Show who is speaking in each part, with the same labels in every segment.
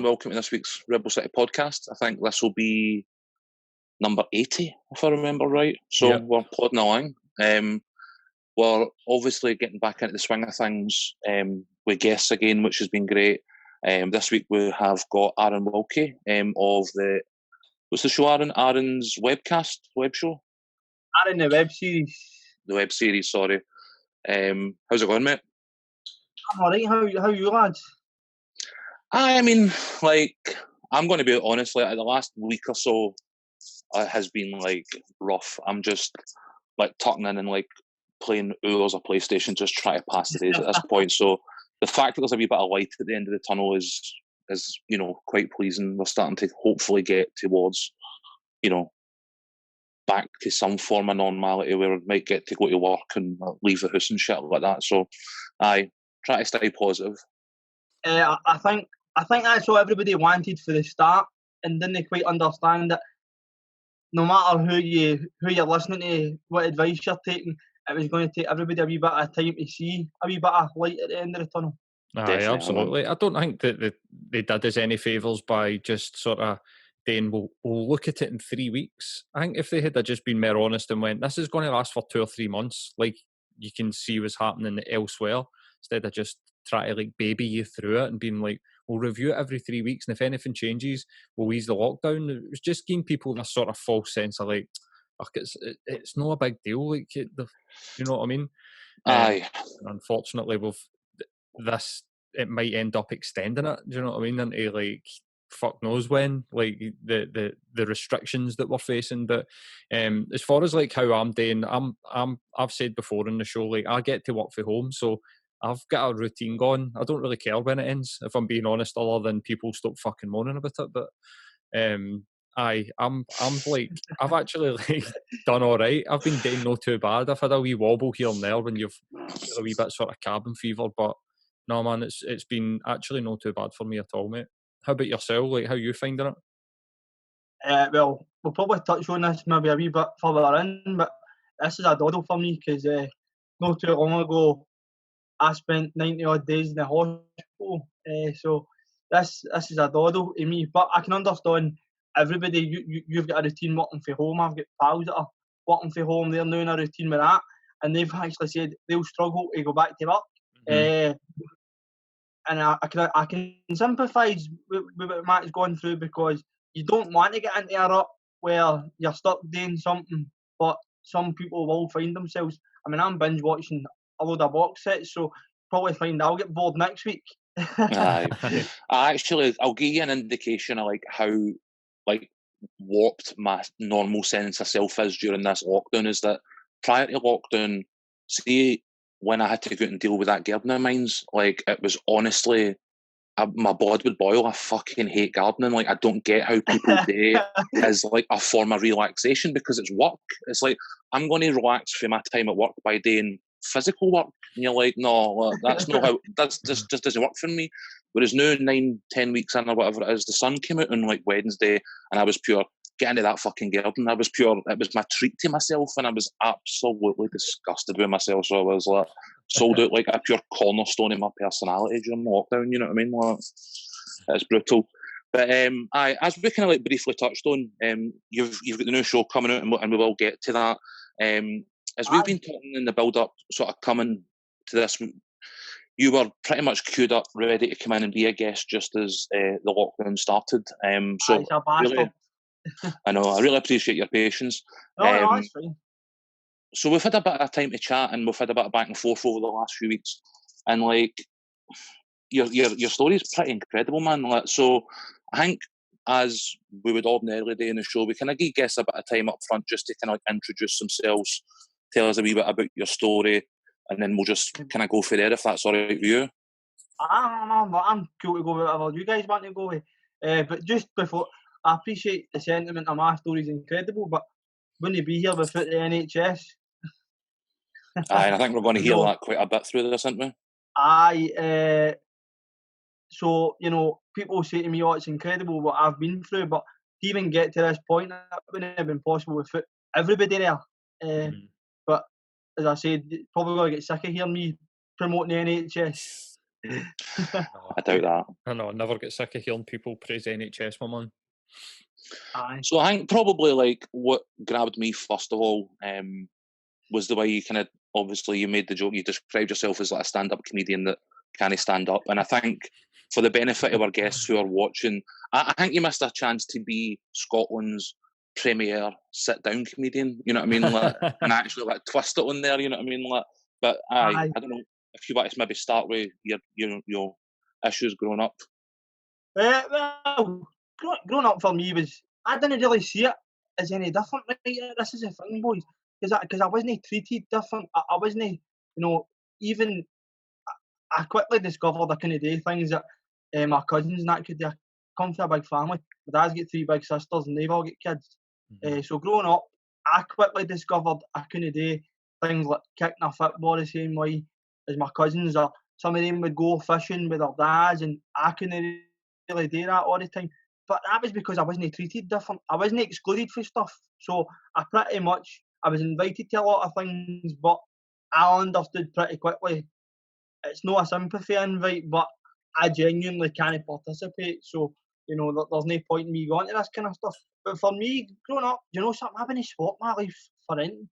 Speaker 1: and welcome to this week's Rebel City podcast. I think this will be number 80, if I remember right. So we're plodding along. We're obviously getting back into the swing of things with guests again, which has been great. This week we have got Aaron Wilkie of the... What's the show, Aaron? Aaron's web show?
Speaker 2: Aaron, the web series.
Speaker 1: The web series, sorry. How's it going, mate?
Speaker 2: I'm alright. How are you, lads?
Speaker 1: I mean, like, I'm going to be honest, like, the last week or so has been, like, rough. I'm just, like, tucking in and, like, playing hours of PlayStation, just trying to pass the days at this point. So the fact that there's a wee bit of light at the end of the tunnel is you know, quite pleasing. We're starting to hopefully get towards, you know, back to some form of normality where we might get to go to work and leave the house and shit like that. So, try to stay positive.
Speaker 2: I think that's what everybody wanted for the start, and didn't quite understand that no matter who you're listening to, what advice you're taking, it was going to take everybody a wee bit of time to see a wee bit of light at the end of the tunnel.
Speaker 3: Aye, absolutely. I don't think that they did us any favours by just sort of saying, we'll look at it in 3 weeks. I think if they had just been more honest and went, this is going to last for 2 or 3 months, like you can see what's happening elsewhere, instead of just trying to like baby you through it and being like, we'll review it every 3 weeks, and if anything changes, we'll ease the lockdown. It was just giving people this sort of false sense of like, it's not a big deal, like, you know what I mean?
Speaker 1: Aye.
Speaker 3: Unfortunately, it might end up extending it, do you know what I mean, into like fuck knows when, like the restrictions that we're facing. But as far as like how I'm doing, I've said before in the show, like I get to work from home, so I've got a routine going. I don't really care when it ends, if I'm being honest, other than people stop fucking moaning about it. But I'm like, I've actually like done all right. I've been doing not too bad. I've had a wee wobble here and there when you've got a wee bit sort of cabin fever, but no man, it's been actually not too bad for me at all, mate. How about yourself? Like, how you finding it?
Speaker 2: Well, we'll probably touch on this maybe a wee bit further in, but this is a doddle for me because not too long ago I spent 90 odd days in the hospital. So this is a doddle to me, but I can understand everybody. You've got a routine working from home. I've got pals that are working from home. They're now in a routine with that, and they've actually said they'll struggle to go back to work. Mm-hmm. And I can sympathise with what Matt's going through, because you don't want to get into a rut where you're stuck doing something, but some people will find themselves. I mean, I'm binge watching a load of box sets, so probably find I'll get bored next week.
Speaker 1: Aye. I'll give you an indication of like how like warped my normal sense of self is during this lockdown. Is that prior to lockdown, see, when I had to go out and deal with that gardening of mine's, like, it was honestly, my blood would boil. I fucking hate gardening. Like, I don't get how people do it as, like, a form of relaxation, because it's work. It's like, I'm going to relax for my time at work by doing physical work. And you're like, no, that's not how, that's just doesn't work for me. Whereas now, 9-10 weeks in or whatever it is, the sun came out on, like, Wednesday, and I was pure, get into that fucking garden. It was my treat to myself, and I was absolutely disgusted with myself. So I was like, sold out like a pure cornerstone in my personality during lockdown. You know what I mean? Like, it's brutal. But as we kind of like briefly touched on, you've got the new show coming out, and we will get to that. As we've been talking in the build up, sort of coming to this, you were pretty much queued up, ready to come in and be a guest just as the lockdown started. So really, I know, I really appreciate your patience.
Speaker 2: No, that's fine.
Speaker 1: So we've had a bit of time to chat, and we've had a bit of back and forth over the last few weeks, and like your story is pretty incredible, man. Like, so I think, as we would ordinarily do in the show, we kind of give guests a bit of time up front just to kind of like introduce themselves, tell us a wee bit about your story, and then we'll just kind of go for there, if that's all right with you.
Speaker 2: I'm cool to go with whatever you guys want to go with. But just before, I appreciate the sentiment of my story is incredible, but wouldn't be here without the NHS.
Speaker 1: Aye, and I think we're going to hear that quite a bit through this, aren't we?
Speaker 2: Aye. So, you know, people say to me, oh, it's incredible what I've been through, but to even get to this point, that wouldn't have been possible without everybody there. But as I said, probably going to get sick of hearing me promoting the NHS.
Speaker 1: I doubt that.
Speaker 3: I know, I never get sick of hearing people praise NHS, my man.
Speaker 2: Aye.
Speaker 1: So I think probably like what grabbed me first of all was the way you kind of, obviously you made the joke, you described yourself as like a stand-up comedian that can't stand up, and I think for the benefit of our guests who are watching, I think you missed a chance to be Scotland's premier sit-down comedian, you know what I mean, like, and actually like twist it on there, you know what I mean, like, but
Speaker 2: Aye.
Speaker 1: I don't know if you want to maybe start with your issues growing up.
Speaker 2: Well, growing up for me was, I didn't really see it as any different. Right? This is the thing, boys, because I wasn't treated different. I wasn't, even. I quickly discovered I couldn't do things that my cousins and that could do. I come from a big family. My dad's got 3 big sisters and they've all got kids. So growing up, I quickly discovered I couldn't do things like kicking a football the same way as my cousins, or some of them would go fishing with their dads, and I couldn't really do that all the time. But that was because I wasn't treated different. I wasn't excluded for stuff. So I was invited to a lot of things, but I understood pretty quickly it's not a sympathy invite, but I genuinely can't participate. So, there's no point in me going to this kind of stuff. But for me, growing up, something, I wouldn't swap my life for anything.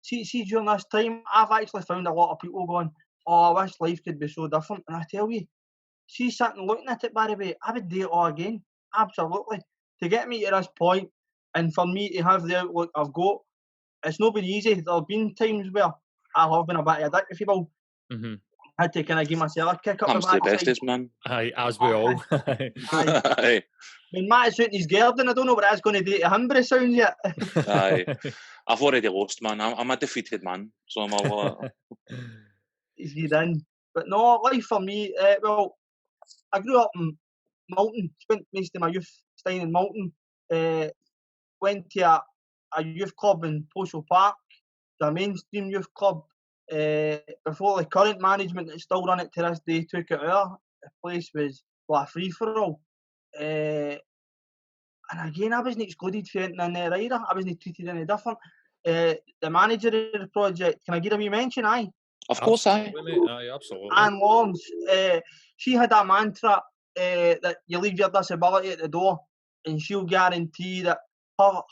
Speaker 2: See, during this time, I've actually found a lot of people going, oh, I wish life could be so different. And I tell you, see, sitting looking at it, by the way, I would do it all again. Absolutely. To get me to this point, and for me to have the outlook I've got, it's not been easy. There have been times where I have been a bit of a dick, if you will. I had to kind of give myself a kick up
Speaker 1: Comes
Speaker 2: the
Speaker 1: to the
Speaker 2: backside.
Speaker 1: bestest, man.
Speaker 3: Aye, as we all.
Speaker 2: Aye. When Matt's shooting his garden, I don't know what that's going to do to him, but it sounds yet.
Speaker 1: Aye. I've already lost, man. I'm a defeated man, so I'm all.
Speaker 2: He's in. But no, life for me, well, I grew up in Malton, spent most of my youth staying in Malton. Went to a youth club in Postal Park, the mainstream youth club. Before the current management that still run it to this day took it over, the place was a free-for-all. And again, I wasn't excluded for anything in there either. I wasn't treated any different. The manager of the project, can I give a wee mention? Aye.
Speaker 1: Of course, aye.
Speaker 3: Aye, absolutely.
Speaker 2: Anne Lawrence, she had a mantra that you leave your disability at the door and she'll guarantee that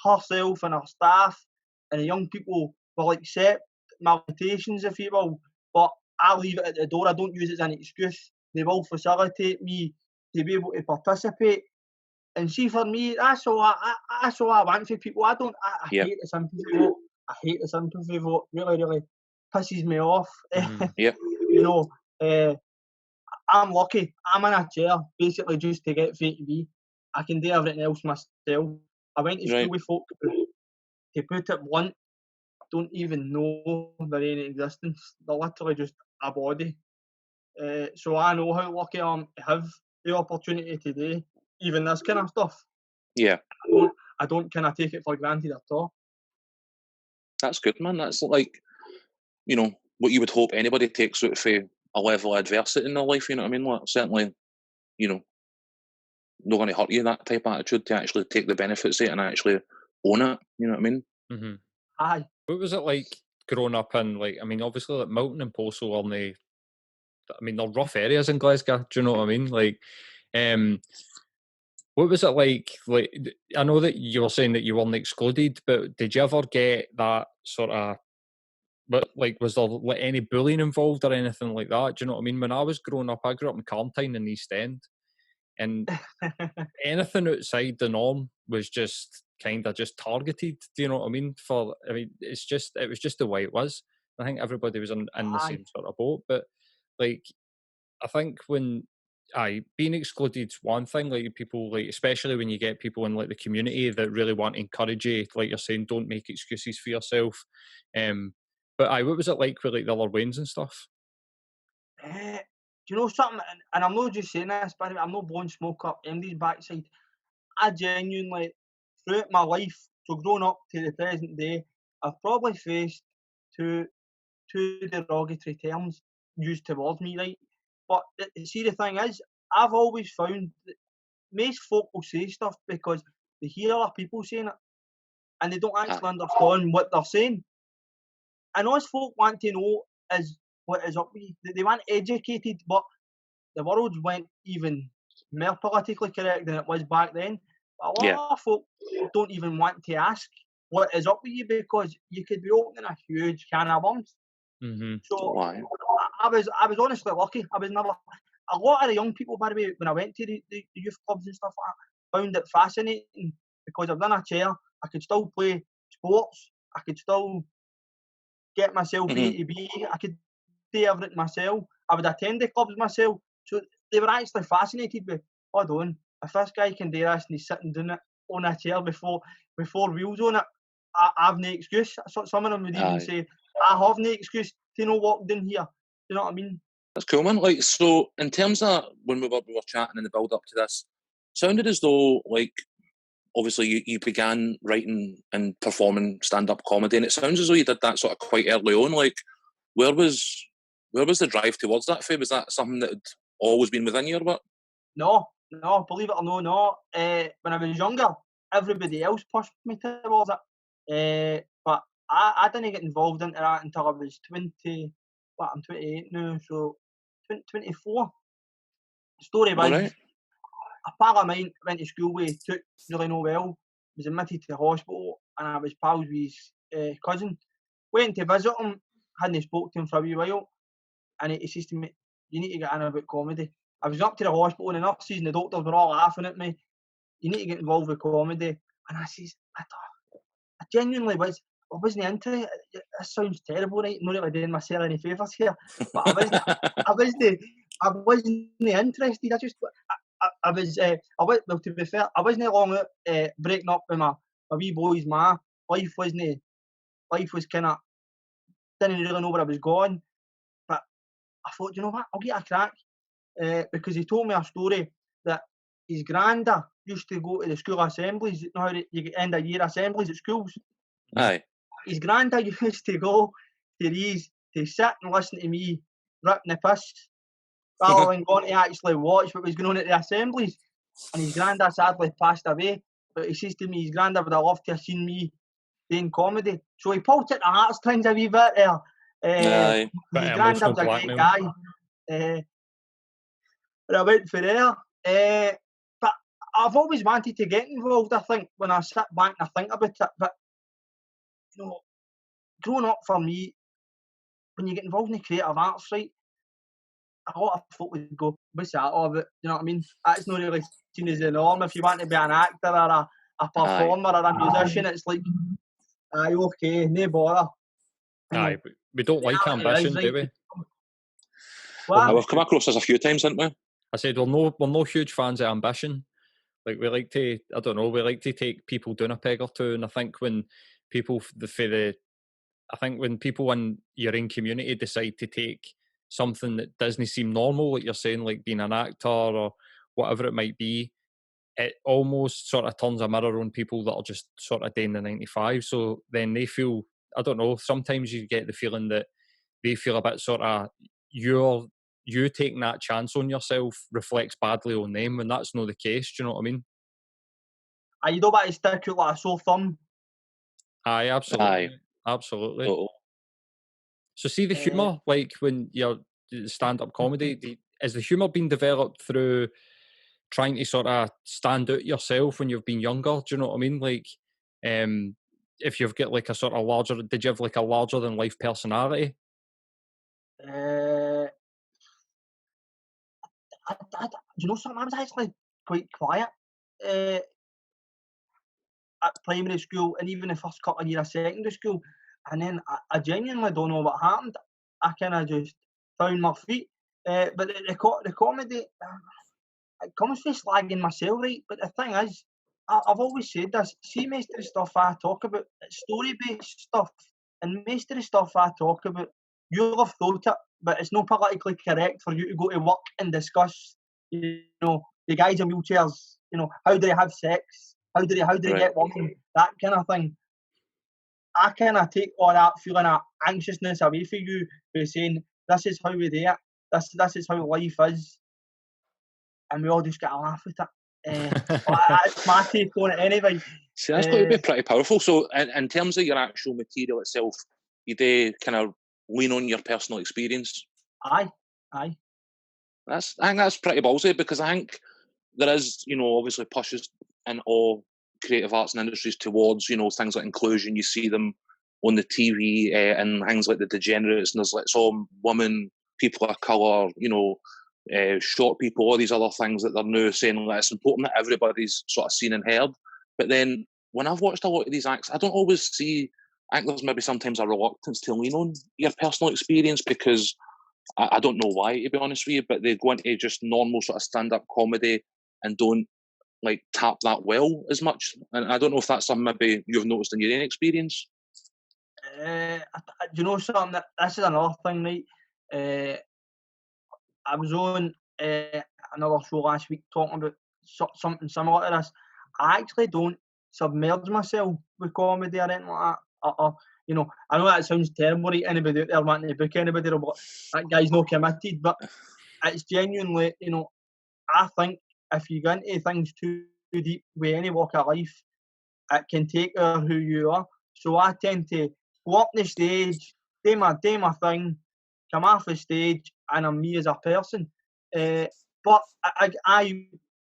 Speaker 2: herself and her staff and the young people will accept my limitations, if you will, but I leave it at the door. I don't use it as an excuse. They will facilitate me to be able to participate. And see, for me, that's all I want for people. I hate the sympathy vote. I hate the sympathy vote. Really, really pisses me off.
Speaker 1: Yep.
Speaker 2: I'm lucky. I'm in a chair basically just to get from A to B. I can do everything else myself. I went to school with folk who, to put it blunt, don't even know they're in existence. They're literally just a body. So I know how lucky I am to have the opportunity to do even this kind of stuff.
Speaker 1: Yeah.
Speaker 2: I don't kind of take it for granted at all.
Speaker 1: That's good, man. That's like, what you would hope anybody takes out of a level of adversity in their life, you know what I mean? Like, certainly, not going to hurt you, that type of attitude, to actually take the benefits of it and actually own it, you know what I mean?
Speaker 3: Mm-hmm.
Speaker 2: Aye.
Speaker 3: What was it like growing up in, obviously, like Malton and Postal are they're rough areas in Glasgow, do you know what I mean? Like, what was it like, I know that you were saying that you weren't excluded, but did you ever get that sort of, but was there any bullying involved or anything like that? Do you know what I mean? When I was growing up, I grew up in Carntine in East End, and anything outside the norm was just kind of just targeted. Do you know what I mean? It was just the way it was. I think everybody was in the same sort of boat, but I think when being excluded is one thing, people, especially when you get people in the community that really want to encourage you, like you're saying, don't make excuses for yourself. But what was it like with the other Waynes and stuff?
Speaker 2: Do you know something? And I'm not just saying this, but I'm not blowing smoke up MD's backside. I genuinely, throughout my life, so growing up to the present day, I've probably faced two derogatory terms used towards me, right? But see, the thing is, I've always found that most folk will say stuff because they hear other people saying it and they don't actually understand what they're saying. And us folk want to know is what is up with you. They want educated, but the world went even more politically correct than it was back then. But a lot of folk don't even want to ask what is up with you, because you could be opening a huge can of worms.
Speaker 3: Mm-hmm.
Speaker 2: So I was honestly lucky. I was never. A lot of the young people, by the way, when I went to the youth clubs and stuff like that, found it fascinating, because I've done a chair. I could still play sports. I could still get myself A to B. I could do everything myself. I would attend the clubs myself. So they were actually fascinated with, hold on, if this guy can do this and he's sitting doing it on a chair before wheels on it, I've no excuse. So some of them would even say, I have no excuse to not walk down here. You know what I mean?
Speaker 1: That's cool, man. Like, so in terms of when we were chatting in the build up to this, sounded as though, like, obviously you began writing and performing stand-up comedy, and it sounds as though you did that sort of quite early on. Like, where was the drive towards that, Faye? Was that something that had always been within you, or what?
Speaker 2: No, believe it or no. When I was younger, everybody else pushed me towards it. But I didn't get involved into that until I was 20. What, I'm 28 now, so 24. The story was, a pal of mine went to school with, took really no well, was admitted to the hospital, and I was pals with his cousin. Went to visit him, hadn't spoke to him for a wee while, and he says to me, you need to get in about comedy. I was up to the hospital and the nurses and the doctors were all laughing at me. You need to get involved with comedy. And I says, I genuinely wasn't into it. This sounds terrible, right? I'm not really doing myself any favours here. But I wasn't interested. Well, to be fair, I wasn't long out breaking up with my wee boy's ma. Life was kind of, didn't really know where I was going. But I thought, you know what, I'll get a crack. Because he told me a story that his granda used to go to the school assemblies. You know how you get end of year assemblies at schools?
Speaker 1: Aye.
Speaker 2: His granda used to go to these to sit and listen to me ripping the piss rather than going to actually watch what was going on at the assemblies. And his granda sadly passed away. But he says to me, his granda would have loved to have seen me doing comedy. So he pulled at the heartstrings a wee bit there.
Speaker 1: Aye.
Speaker 2: His granda was a great guy. But I went for there. But I've always wanted to get involved, I think, when I sit back and I think about it. But, you know, growing up for me, when you get involved in the creative arts, right, a lot of folk would go, what's that all about? You know what I mean? That's not really seen as the norm. If you want to be an actor or a performer or a musician, it's like, aye, okay, no bother.
Speaker 3: Aye, but we don't like ambition, do we?
Speaker 2: Well,
Speaker 1: we've come across this a few times, haven't we?
Speaker 3: I said we're no huge fans of ambition. Like, we like to, I don't know, we like to take people down a peg or two. And I think when people when people in your own community decide to take something that doesn't seem normal, like you're saying, like being an actor or whatever it might be, it almost sort of turns a mirror on people that are just sort of doing the 95. So then they feel, I don't know, sometimes you get the feeling that they feel a bit sort of, you taking that chance on yourself reflects badly on them, when that's not the case. Do you know what I mean?
Speaker 2: You don't want to stick out like a sore thumb.
Speaker 3: Aye, absolutely.
Speaker 1: Aye.
Speaker 3: Absolutely.
Speaker 1: Uh-oh.
Speaker 3: So see the humour, like when you're stand-up comedy, is the humour being developed through trying to sort of stand out yourself when you've been younger? Do you know what I mean? Like, if you've got like a sort of did you have like a larger than life personality?
Speaker 2: You know something? I was actually quite quiet at primary school and even the first couple of years of secondary school. And then I genuinely don't know what happened. I kind of just found my feet. But the comedy, it comes from slagging myself, right? But the thing is, I've always said this, see most of the stuff I talk about, it's story-based stuff. And most of the stuff I talk about, you'll have thought it, but it's not politically correct for you to go to work and discuss, you know, the guys in wheelchairs, you know, how do they have sex? How do they get women? That kind of thing. I kind of take all that feeling of anxiousness away from you by saying, this is how we do it. This is how life is. And we all just get a laugh at it. That's my take on it anyway.
Speaker 1: See, that's got to be pretty powerful. So in terms of your actual material itself, you do kind of lean on your personal experience?
Speaker 2: Aye.
Speaker 1: I think that's pretty ballsy, because I think there is, obviously pushes in all creative arts and industries towards, things like inclusion. You see them on the TV and things like The Degenerates, and there's like some women, people of colour, short people, all these other things that they're now saying that it's important that everybody's sort of seen and heard. But then when I've watched a lot of these acts, I don't always see, I think there's maybe sometimes a reluctance to lean on your personal experience, because I don't know why, to be honest with you, but they go into just normal sort of stand-up comedy and don't like tap that well as much. And I don't know if that's something maybe you've noticed in your own experience.
Speaker 2: Do you know something? This is another thing, right? I was on another show last week talking about something similar to this. I actually don't submerge myself with comedy or anything like that. I know that sounds terrible, right? Anybody out there wanting to book anybody, but that guy's not committed. But it's genuinely, I think if you go into things too deep with any walk of life, it can take over who you are. So I tend to go up the stage, do my thing, come off the stage, and I'm me as a person. But I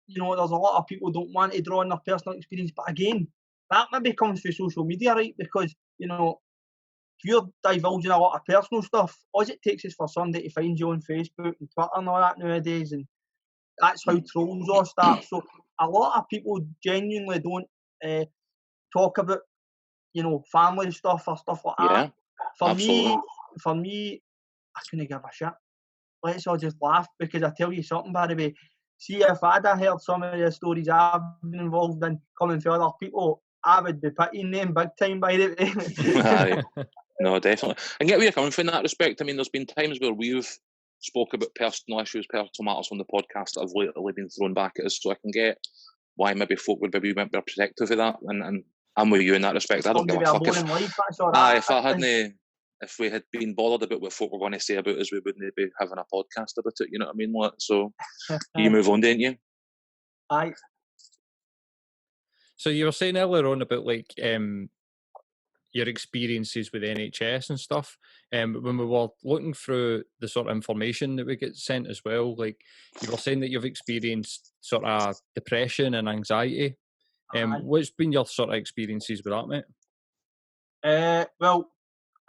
Speaker 2: there's a lot of people don't want to draw on their personal experience. But again, that maybe comes through social media, right? Because, if you're divulging a lot of personal stuff, all it takes is for somebody to find you on Facebook and Twitter and all that nowadays, and that's how trolls all start. So a lot of people genuinely don't talk about, family stuff or stuff like that. For me, I couldn't give a shit. Let's all just laugh, because I tell you something, by the way. See, if I'd have heard some of the stories I've been involved in coming from other people, I would be pitying them big time, by the
Speaker 1: way. No, definitely. I get where you're coming from in that respect. I mean, there's been times where we've spoke about personal issues, personal matters on the podcast that have lately been thrown back at us, so I can get why maybe folk would maybe be protective of that, and I'm with you in that respect. I don't give a fuck if we had been bothered about what folk were going to say about us, we wouldn't be having a podcast about it, you know what I mean? So you move on, didn't you?
Speaker 2: Aye.
Speaker 3: So you were saying earlier on about like your experiences with NHS and stuff. When we were looking through the sort of information that we get sent as well, like you were saying that you've experienced sort of depression and anxiety. What's been your sort of experiences with that,
Speaker 2: mate? Well,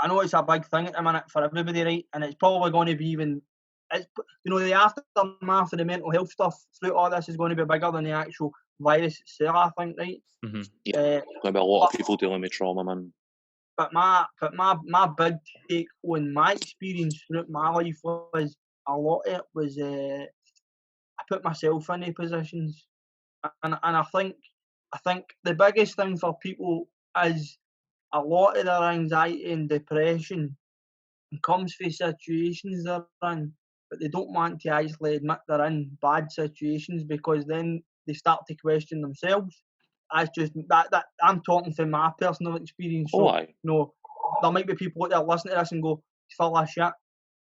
Speaker 2: I know it's a big thing at the minute for everybody, right? And it's probably going to be the aftermath of the mental health stuff through all this is going to be bigger than the actual virus itself, I think, right?
Speaker 1: Mm-hmm. Yeah, there's going to be a lot of people dealing with trauma, man.
Speaker 2: But my big take on my experience throughout my life was a lot of it was I put myself in these positions, and I think the biggest thing for people is a lot of their anxiety and depression comes from situations they're in, but they don't want to actually admit they're in bad situations, because then they start to question themselves. That's just that I'm talking from my personal experience. So, there might be people out there listening to this and go, "Full of shit."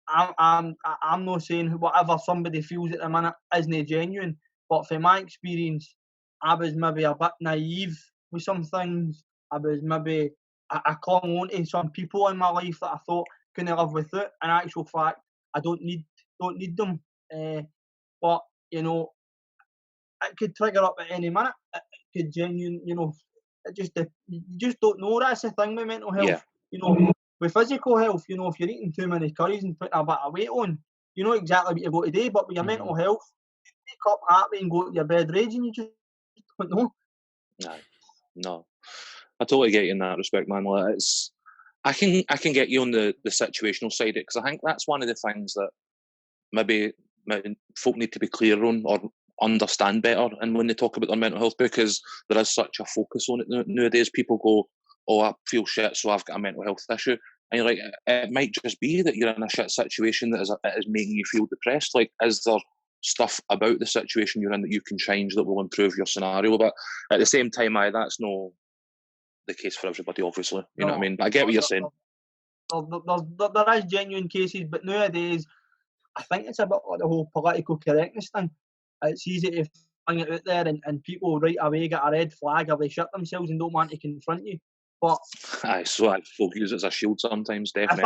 Speaker 2: I'm not saying whatever somebody feels at the minute isn't genuine, but from my experience, I was maybe a bit naive with some things. I was maybe I clung on to some people in my life that I thought couldn't live without. In actual fact, I don't need them. But it could trigger up at any minute. It could genuine, you just don't know. That's the thing with mental health.
Speaker 1: Yeah.
Speaker 2: With physical health, if you're eating too many curries and putting a bit of weight on, you know exactly what you've got to do. But with your mental health, you wake up happy and go to your bed raging, you just don't know.
Speaker 1: No. I totally get you in that respect, man. I can get you on the situational side, because I think that's one of the things that maybe folk need to be clear on or understand better, and when they talk about their mental health, because there is such a focus on it nowadays. People go, "Oh, I feel shit, so I've got a mental health issue," and you're like, it might just be that you're in a shit situation that is making you feel depressed. Like, is there stuff about the situation you're in that you can change that will improve your scenario? But at the same time, that's no the case for everybody, obviously. You know what I mean? But I get what you're saying.
Speaker 2: There is genuine cases, but nowadays, I think it's a bit like the whole political correctness thing. It's easy to fling it out there, and people right away get a red flag, or they shut themselves and don't want to confront you. But
Speaker 1: so folk use it as a shield sometimes, definitely.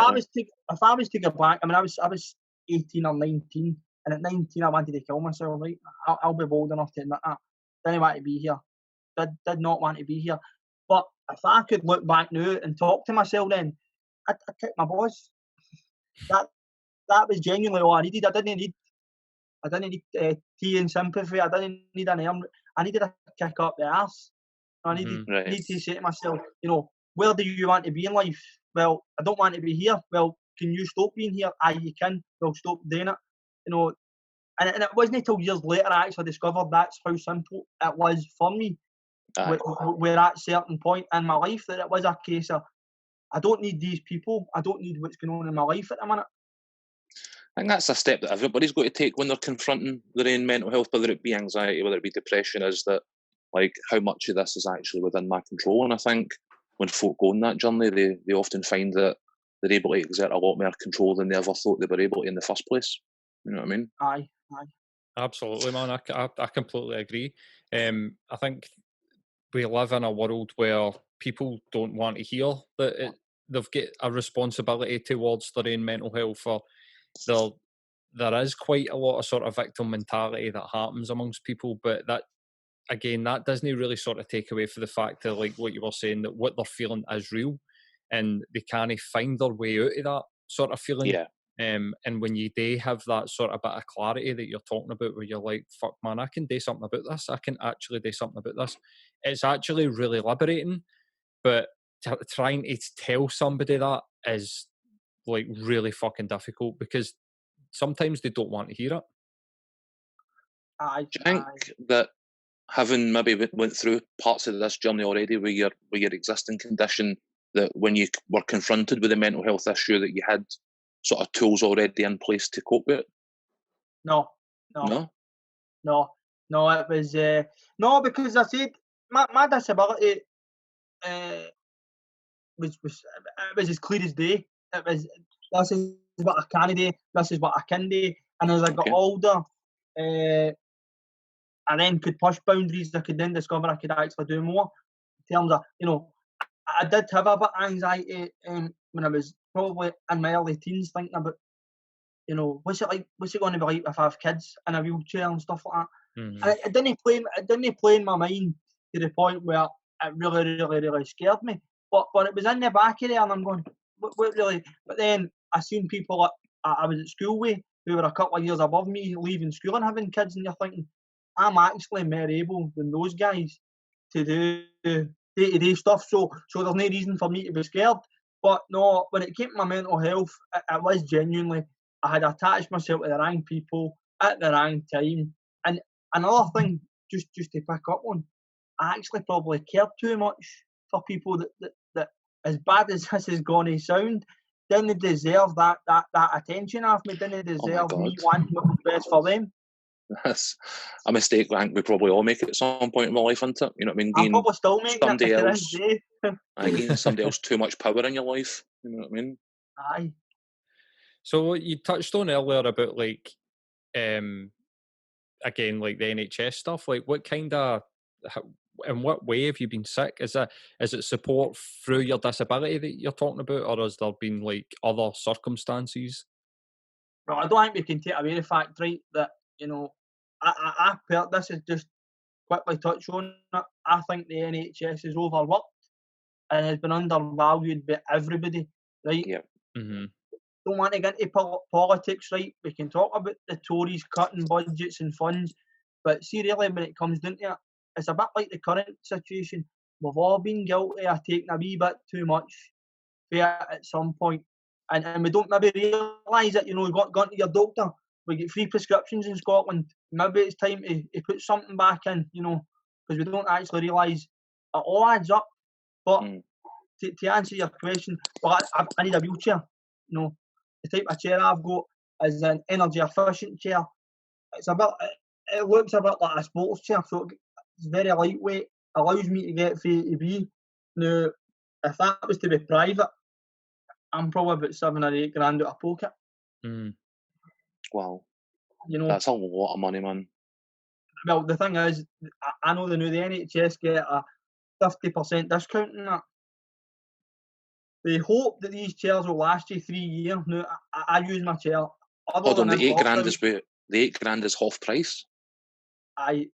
Speaker 2: If I was to go back, I mean, I was 18 or 19 And at 19, I wanted to kill myself, right? I'll be bold enough to admit that. Didn't want to be here. Did not want to be here. But if I could look back now and talk to myself then, I'd kick my boss. That was genuinely all I needed. I didn't need tea and sympathy. I didn't need an arm. I needed a kick up the arse. I needed to say to myself, where do you want to be in life? Well, I don't want to be here. Well, can you stop being here? Aye, you can. Well, stop doing it. And it wasn't until years later I actually discovered that's how simple it was for me. We're at a certain point in my life that it was a case of, I don't need these people. I don't need what's going on in my life at the minute.
Speaker 1: I think that's a step that everybody's got to take when they're confronting their own mental health, whether it be anxiety, whether it be depression, is that, like, how much of this is actually within my control. And I think when folk go on that journey, they often find that they're able to exert a lot more control than they ever thought they were able to in the first place. You know what I mean?
Speaker 2: Aye.
Speaker 3: Absolutely, man. I completely agree. I think we live in a world where people don't want to hear that they've got a responsibility towards their own mental health. Or there is quite a lot of sort of victim mentality that happens amongst people, but that doesn't really sort of take away from the fact that, like what you were saying, that what they're feeling is real, and they can't find their way out of that sort of feeling.
Speaker 1: Yeah.
Speaker 3: And when you do have that sort of bit of clarity that you're talking about, where you're like, fuck man, I can do something about this. I can actually do something about this. It's actually really liberating, but trying to tell somebody that is like really fucking difficult, because sometimes they don't want to hear it.
Speaker 1: Do you think that having maybe went through parts of this journey already with your existing condition, that when you were confronted with a mental health issue, that you had sort of tools already in place to cope with it?
Speaker 2: No. It was no, because I said my disability was as clear as day. It was, this is what I can do, this is what I can do. And as I got older, I then could push boundaries. I could then discover I could actually do more. In terms of, I did have a bit of anxiety when I was probably in my early teens, thinking about, what's it going to be like if I have kids in a wheelchair and stuff like that.
Speaker 3: Mm-hmm.
Speaker 2: And it didn't play in my mind to the point where it really, really, really scared me. But it was in the back of there, and I'm going, what really? But then I seen people I was at school with who were a couple of years above me leaving school and having kids, and you're thinking, I'm actually more able than those guys to do day-to-day stuff. So there's no reason for me to be scared. But no, when it came to my mental health, it was genuinely, I had attached myself to the wrong people at the wrong time. And another thing, just to pick up on, I actually probably cared too much for people that as bad as this is going to sound, didn't deserve that attention off me, didn't deserve me wanting what was best for them.
Speaker 1: That's a mistake I think we probably all make at some point in my life, isn't it? You know what I mean?
Speaker 2: I'm probably still making
Speaker 1: somebody
Speaker 2: it
Speaker 1: else,
Speaker 2: today.
Speaker 1: giving somebody else too much power in your life. You know what I mean?
Speaker 2: Aye.
Speaker 3: So you touched on earlier about like, again, like the NHS stuff. Like, what kind of, in what way have you been sick? Is it support through your disability that you're talking about, or has there been like other circumstances?
Speaker 2: Well, I don't think we can take away the fact, right, that this is just quickly touch on it. I think the NHS is overworked and has been undervalued by everybody, right?
Speaker 1: Yeah.
Speaker 3: Mm-hmm.
Speaker 2: Don't want to get into politics, right? We can talk about the Tories cutting budgets and funds, but see, really, when it comes down to it, it's a bit like the current situation. We've all been guilty of taking a wee bit too much fair at some point, and we don't maybe realise it. We've gone to your doctor, we get free prescriptions in Scotland. Maybe it's time to put something back in, because we don't actually realise it all adds up. But to answer your question, well, I need a wheelchair. The type of chair I've got is an energy efficient chair. It looks a bit like a sports chair, so it's very lightweight, allows me to get from A to B. Now, if that was to be private, I'm probably about $7 or $8 grand out of pocket.
Speaker 1: Wow. That's a lot of money, man.
Speaker 2: Well, the thing is, I know the NHS get a 50% discount on that. They hope that these chairs will last you 3 years. Now, I use my chair.
Speaker 1: Hold on, the 8 grand is the £8,000 is half price.
Speaker 2: Aye,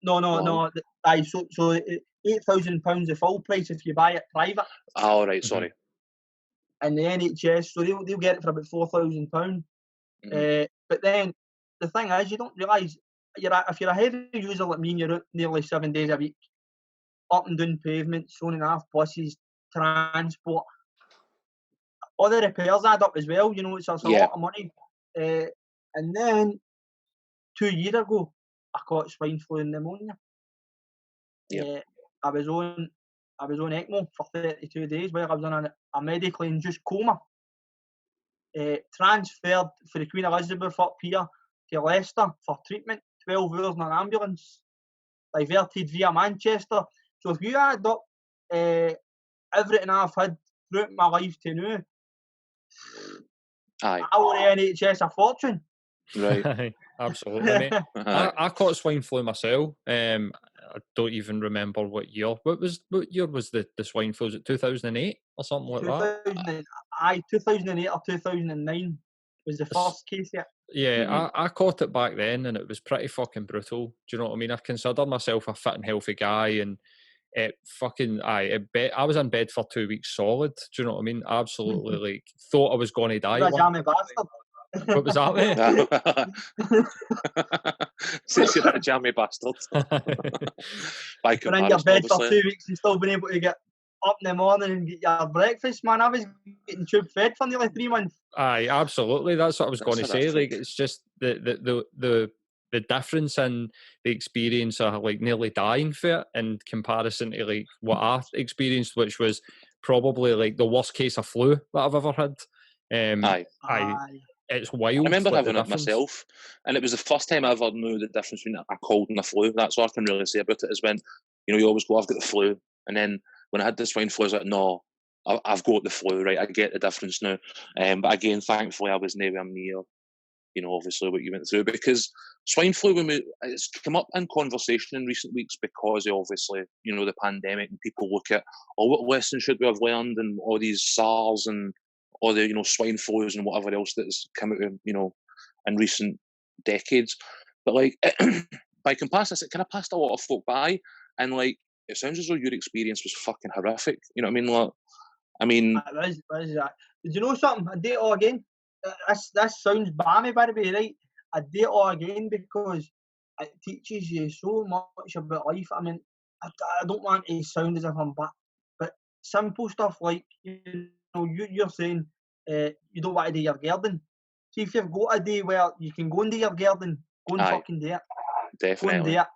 Speaker 2: no. Aye, so £8,000 the full price if you buy it private.
Speaker 1: Oh, right, sorry.
Speaker 2: And the NHS, so they'll get it for about £4,000. But then the thing is, you don't realise if you're a heavy user like me and you're out nearly 7 days a week, up and down pavements, on and off buses, transport, all the repairs add up as well. You know, it's a lot of money. And then 2 years ago, I caught swine flu and pneumonia. I was on ECMO for 32 days while I was on a medically induced coma. Transferred for the Queen Elizabeth up here to Leicester for treatment, 12 hours in an ambulance, diverted via Manchester. So if you add up everything I've had throughout my life to now, I owe the NHS a fortune.
Speaker 1: Right.
Speaker 3: Absolutely, mate. I caught swine flu myself. I don't even remember what year. What year was the swine flu? Was it 2008 or something like that?
Speaker 2: 2008 or 2009 was the first case.
Speaker 3: I caught it back then, and it was pretty fucking brutal. Do you know what I mean? I consider myself a fit and healthy guy, and I was in bed for 2 weeks solid. Do you know what I mean? Absolutely, thought I was going to die.
Speaker 2: You're a jammy bastard.
Speaker 3: What was that, mate?
Speaker 1: Since you're a jammy bastard. By
Speaker 2: comparison, in your bed for 2 weeks and still been able to get up in the morning and get your breakfast, man. I was getting tube fed for nearly 3 months.
Speaker 3: Aye, absolutely. That's what I was going to say. Like, it's just the difference in the experience of like nearly dying for it in comparison to like what I experienced, which was probably like the worst case of flu that I've ever had. It's wild. I
Speaker 1: remember having it myself, and it was the first time I ever knew the difference between a cold and a flu. That's all I can really say about it, is when, you know, you always go, I've got the flu, and then when I had the swine flu, I was like, no, I've got the flu, right? I get the difference now. But again, thankfully, I was nowhere near, you know, obviously what you went through, because swine flu, it's come up in conversation in recent weeks because of, obviously, you know, the pandemic, and people look at, what lessons should we have learned, and all these SARS and all the, you know, swine flus and whatever else that's come out, you know, in recent decades. But like, by comparison, it kind of passed a lot of folk by, and like, it sounds as though your experience was fucking horrific. You know what I mean? Like, I mean,
Speaker 2: that? Did you know something? I did it all again. This sounds balmy, by the way, right? I did it all again because it teaches you so much about life. I mean, I don't want to sound as if I'm bad, but simple stuff like, you know, you're saying you don't want to do your garden. See, if you've got a day where you can go and do your garden, go and fucking do it.
Speaker 1: Definitely.
Speaker 2: Go and do it.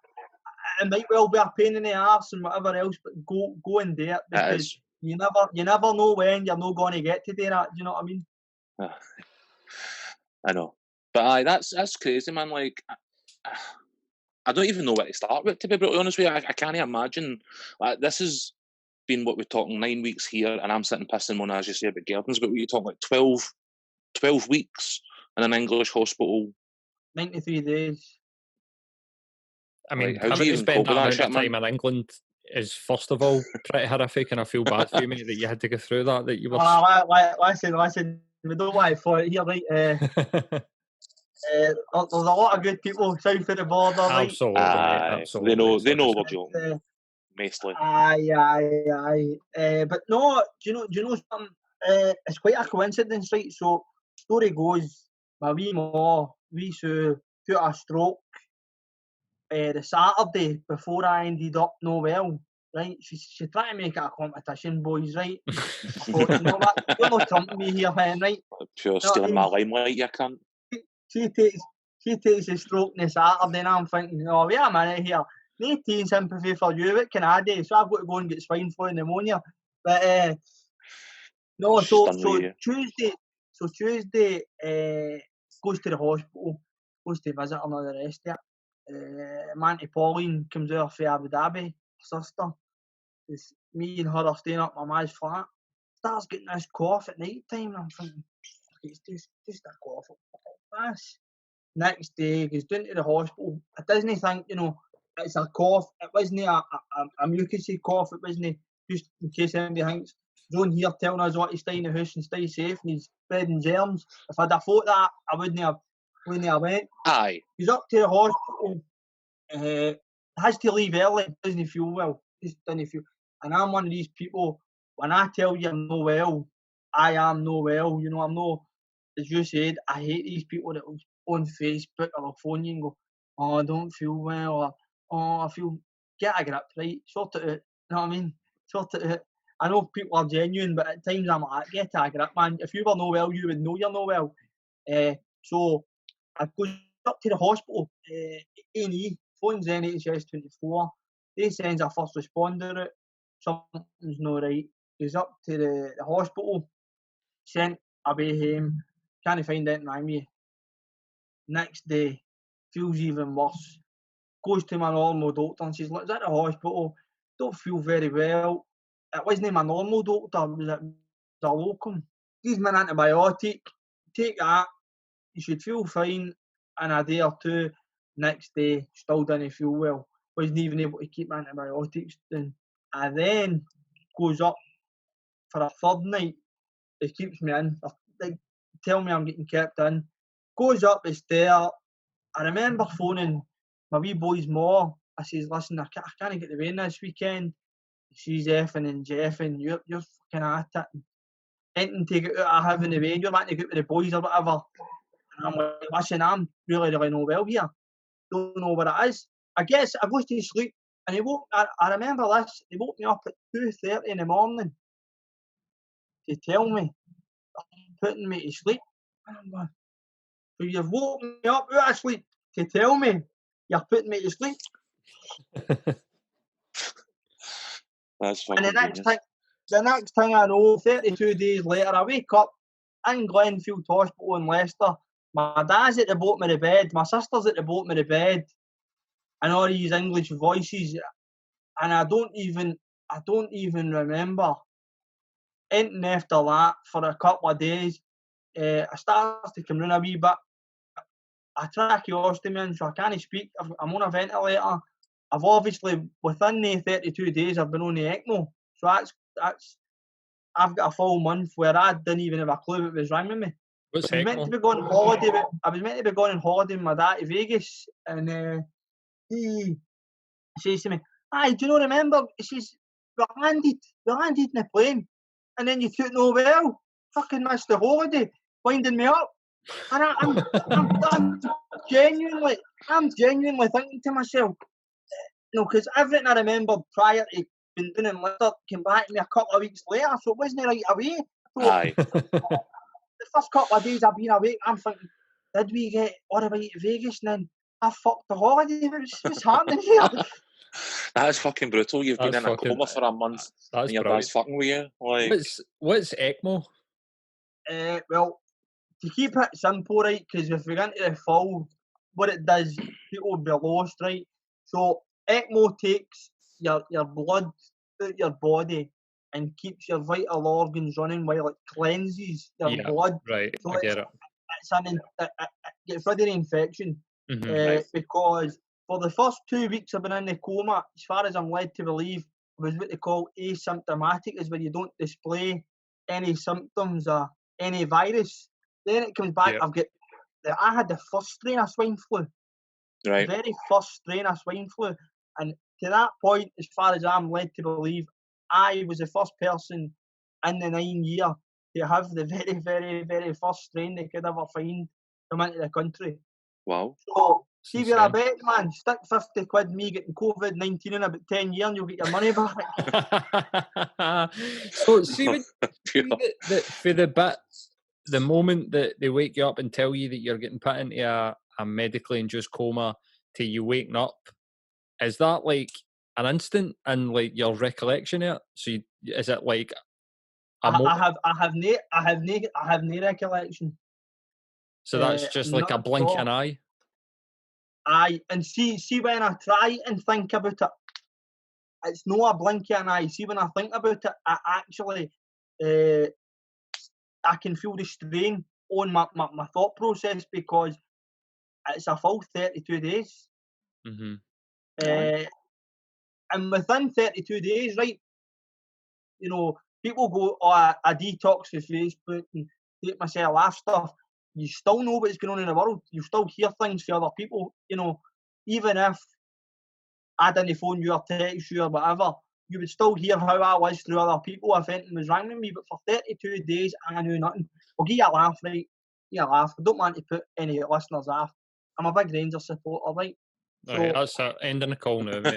Speaker 2: It might well be a pain in the arse and whatever else, but go and do it, because you never know when you're not going to get to do that. Do you know what I mean?
Speaker 1: I know, but that's crazy, man. Like, I don't even know where to start with, to be brutally honest with you. I can't imagine. Like, this has been, what we're talking, 9 weeks here, and I'm sitting pissing one, as you say, about gardens, but we're talking like 12 weeks in an English hospital.
Speaker 2: 93 days.
Speaker 3: I mean, how do you spend that amount of time in England is, first of all, pretty horrific, and I feel bad for you, mate, that you had to go through that. That you were.
Speaker 2: Listen. We don't want to fight here, right? There's a lot of good people south of the border, right?
Speaker 3: Absolutely, absolutely.
Speaker 1: They know we're joking. Mostly.
Speaker 2: Aye. But no, do you know something? It's quite a coincidence, right? So, story goes, my wee Sue got a stroke the Saturday before I ended up no well, right? She tried to make it a competition, boys, right? I thought, you know what? You're not trumping me here, man, right?
Speaker 1: Sure, stealing my limelight, you cunt.
Speaker 2: She takes a stroke on the Saturday, and I'm thinking, oh, wait a minute here. No teen sympathy for you, what can I do? So I've got to go and get swine flu and pneumonia. But no, so Tuesday goes to the hospital, goes to visit her and all the rest of it. My Auntie Pauline comes over from Abu Dhabi, sister. It's me and her are staying up my ma's flat. Starts getting this cough at night time, and I'm thinking, it's just a cough. This. Next day, goes down to the hospital. I doesn't think, you know, it's a cough. It wasn't a mucousy cough. It wasn't just in case anybody thinks John here telling us what to stay in the house and stay safe and he's spreading germs. If I'd have thought that, I wouldn't have when I went.
Speaker 1: Aye.
Speaker 2: He's up to the hospital. Has to leave early. Doesn't feel well. Just doesn't feel. And I'm one of these people. When I tell you I'm not well, I am not well. You know, I'm not. As you said, I hate these people that will on Facebook or they'll phone you and go, "Oh, I don't feel well," or "Oh, I feel." Get a grip, right? Sort it out. You know what I mean? Sort it out. I know people are genuine, but at times I'm like, get a grip, man. If you were not well, you would know you're not well. So I go up to the hospital, A&E, phones NHS 24. They sends a first responder out. Something's not right. Goes up to the hospital, sent away home. Can't find anything wrong with me. Next day, feels even worse. Goes to my normal doctor and says, "Look, at the hospital, don't feel very well." It wasn't my normal doctor, it was a locum. Gives me an antibiotic, take that, you should feel fine in a day or two. Next day, still didn't feel well. Wasn't even able to keep antibiotics down. And then goes up for a third night. He keeps me in. They tell me I'm getting kept in. Goes up the stair. I remember phoning my wee boy's ma. I says, "Listen, I can't get the rain this weekend." She's effing and jeffing. You're fucking at it. Anything to get out of having the rain. You're wanting to get with the boys or whatever. And I'm like, "Listen, I'm really not well here. Don't know what it is." I guess I goes to sleep and he woke. I remember this. He woke me up at 2:30 in the morning to tell me, putting me to sleep. And I'm like, "So you've woken me up out of sleep to tell me you're putting me to sleep?"
Speaker 1: That's fucking
Speaker 2: And the next thing I know, 32 days later, I wake up in Glenfield Hospital in Leicester. My dad's at the bottom of the bed, my sister's at the bottom of the bed, and all these English voices, and I don't even remember anything after that for a couple of days. I started to come round a wee bit. I tracheostomy, so I can't speak. I'm on a ventilator. I've obviously, within the 32 days, I've been on the ECMO. So that's I've got a full month where I didn't even have a clue what was wrong with me.
Speaker 3: What's
Speaker 2: I was meant to be going on holiday. I was meant to be going on holiday with my dad to Vegas, and he says to me, "Aye, do you not remember?" He says, we landed in the plane, and then you took no well. Fucking missed the holiday, winding me up." And I'm genuinely thinking to myself, because everything I remembered prior to being doing in Leicester came back to me a couple of weeks later, so it wasn't right away. So
Speaker 1: Aye.
Speaker 2: The first couple of days I've been awake, I'm thinking, did we get all the way to Vegas and then I fucked the holiday? What's happening here?
Speaker 1: That's fucking brutal. You've been in a coma for a month and your dad's fucking with you. Like,
Speaker 3: what's ECMO?
Speaker 2: Well, to keep it simple, right, because if we get into the full, what it does, people will be lost, right? So ECMO takes your blood out your body and keeps your vital organs running while it cleanses your blood.
Speaker 3: Right,
Speaker 2: so
Speaker 3: I get it.
Speaker 2: It gets rid of the infection. Because for the first 2 weeks I've been in the coma, as far as I'm led to believe, was what they call asymptomatic, is where you don't display any symptoms or any virus. Then it comes back. I had the first strain of swine flu.
Speaker 1: Right.
Speaker 2: The very first strain of swine flu. And to that point, as far as I'm led to believe, I was the first person in the 9 year to have the very, very, very first strain they could ever find come into the country.
Speaker 1: Wow.
Speaker 2: So, see where I bet, man, stick 50 quid me getting COVID-19 in about 10 years and you'll get your money back.
Speaker 3: So, see, for the moment that they wake you up and tell you that you're getting put into a medically induced coma till you waking up, is that like an instant and like your recollection of it? So is it like
Speaker 2: I have no recollection.
Speaker 3: So that's just like a blink of an eye?
Speaker 2: Aye, and see when I try and think about it, it's not a blink of an eye. See, when I think about it, I actually I can feel the strain on my thought process, because it's a full 32 days. And within 32 days, right, people go, "Oh, I detox with Facebook and take myself off stuff." you still know what's going on in the world. You still hear things for other people. You know, even if I didn't phone you or text you or whatever, you would still hear how I was through other people if anything was wrong with me. But for 32 days, I knew nothing. I'll give you a laugh, right? Give you a laugh. I don't want to put any listeners off. I'm a big Rangers supporter, right?
Speaker 3: So, right, that's ending the call now, mate.